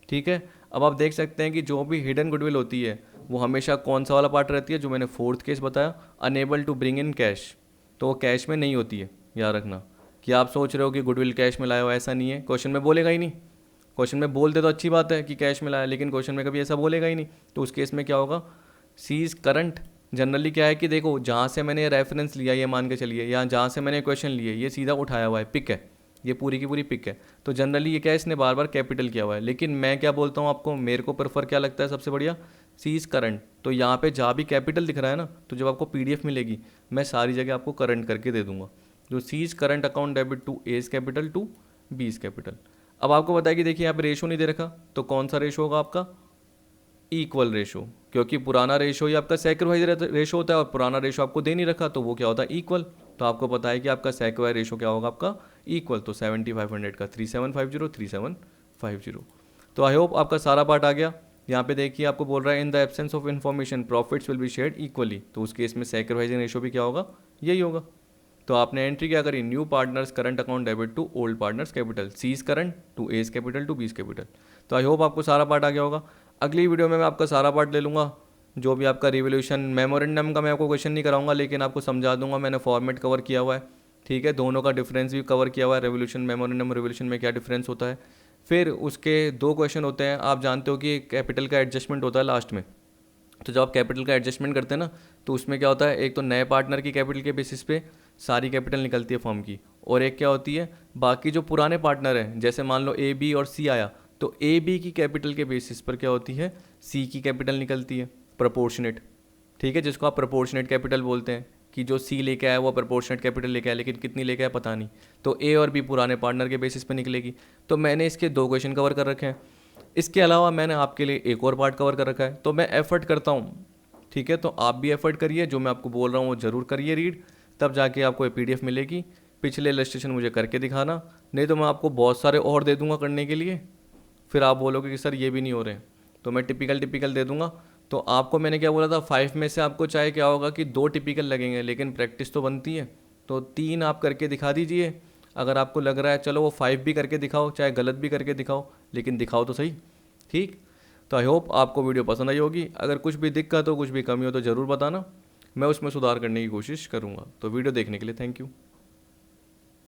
ठीक है। अब आप देख सकते हैं कि जो भी हिडन गुडविल होती है वो हमेशा कौन सा वाला पार्ट रहती है, जो मैंने फोर्थ केस बताया, unable to bring in cash, तो वो कैश में नहीं होती है। याद रखना कि आप सोच रहे हो कि गुडविल कैश में लाया हो, ऐसा नहीं है, क्वेश्चन में बोलेगा ही नहीं। क्वेश्चन में बोल दे तो अच्छी बात है कि कैश में लाया, लेकिन क्वेश्चन में कभी ऐसा बोलेगा ही नहीं। तो उस केस में क्या होगा, सीज करंट। जनरली क्या है कि देखो, जहाँ से मैंने रेफरेंस लिया ये मान के चलिए, या जहाँ से मैंने क्वेश्चन लिए ये सीधा उठाया हुआ है, पिक है, ये पूरी की पूरी पिक है, तो जनरली ये क्या है, इसने बार बार कैपिटल किया हुआ है। लेकिन मैं क्या बोलता हूँ आपको, मेरे को प्रेफर क्या लगता है सबसे बढ़िया, सीज करंट। तो यहाँ पे जहाँ भी कैपिटल दिख रहा है ना, तो जब आपको पीडीएफ मिलेगी मैं सारी जगह आपको करंट करके दे दूंगा। जो C's current account debit to A's capital to B's capital. अब आपको बताया कि देखिए यहाँ पे रेशो नहीं दे रखा, तो कौन सा रेशो होगा आपका, इक्वल रेशो, क्योंकि पुराना रेशो ही आपका सैक्रिफाइस रेशो होता है और पुराना रेशो आपको दे नहीं रखा, तो वो क्या होता है, इक्वल। तो आपको पता है कि आपका सैक्रिफाइस रेशो क्या होगा आपका, इक्वल। तो 7500 का 3750 3750। तो आई होप आपका सारा पार्ट आ गया। यहाँ पे देखिए आपको बोल रहा है इन the absence of information profits will be shared equally, तो उस केस में सैक्रिफाइसिंग रेशो भी क्या होगा, यही होगा। तो आपने एंट्री क्या करी, new partners current account debit to old partners capital, C's current to A's capital to B's capital. तो आई होप आपको सारा पार्ट आ गया होगा। अगली वीडियो में मैं आपका सारा पार्ट ले लूँगा, जो भी आपका रिवोल्यूशन मेमोरेंडम का मैं आपको क्वेश्चन नहीं कराऊंगा, लेकिन आपको समझा दूंगा, मैंने फॉर्मेट कवर किया हुआ है, ठीक है, दोनों का डिफरेंस भी कवर किया हुआ है, रेवोल्यूशन मेमोरेंडम रिवोल्यूशन में क्या डिफरेंस होता है। फिर उसके दो क्वेश्चन होते हैं, आप जानते हो कि कैपिटल का एडजस्टमेंट होता है लास्ट में। तो जब आप कैपिटल का एडजस्टमेंट करते हैं ना, तो उसमें क्या होता है, एक तो नए पार्टनर की कैपिटल के बेसिस पे सारी कैपिटल निकलती है फर्म की, और एक क्या होती है, बाकी जो पुराने पार्टनर हैं, जैसे मान लो ए बी और सी आया, तो ए बी की कैपिटल के बेसिस पर क्या होती है, सी की कैपिटल निकलती है प्रोपोर्शनेट, ठीक है, जिसको आप प्रोपोर्शनेट कैपिटल बोलते हैं, कि जो सी लेके आया वो प्रोपोर्शनेट कैपिटल लेके आया, लेकिन कितनी लेके आया पता नहीं। तो ए और बी पुराने पार्टनर के बेसिस पे निकलेगी। तो मैंने इसके दो क्वेश्चन कवर कर रखे हैं, इसके अलावा मैंने आपके लिए एक और पार्ट कवर कर रखा है। तो मैं एफर्ट करता हूँ, ठीक है, तो आप भी एफर्ट करिए, जो मैं आपको बोल रहा हूँ वो ज़रूर करिए रीड, तब जाके आपको पीडीएफ मिलेगी। पिछले इलस्ट्रेशन मुझे करके दिखाना, नहीं तो मैं आपको बहुत सारे और दे दूंगा करने के लिए, फिर आप बोलोगे कि सर ये भी नहीं हो रहे, तो मैं टिपिकल दे दूंगा। तो आपको मैंने क्या बोला था, 5 में से आपको चाहे क्या होगा कि 2 टिपिकल लगेंगे, लेकिन प्रैक्टिस तो बनती है, तो 3 आप करके दिखा दीजिए। अगर आपको लग रहा है चलो वो 5 भी करके दिखाओ, चाहे गलत भी करके दिखाओ, लेकिन दिखाओ तो सही, ठीक। तो आई होप आपको वीडियो पसंद आई होगी। अगर कुछ भी दिक्कत हो, कुछ भी कमी हो तो ज़रूर बताना, मैं उसमें सुधार करने की कोशिश करूँगा। तो वीडियो देखने के लिए थैंक यू।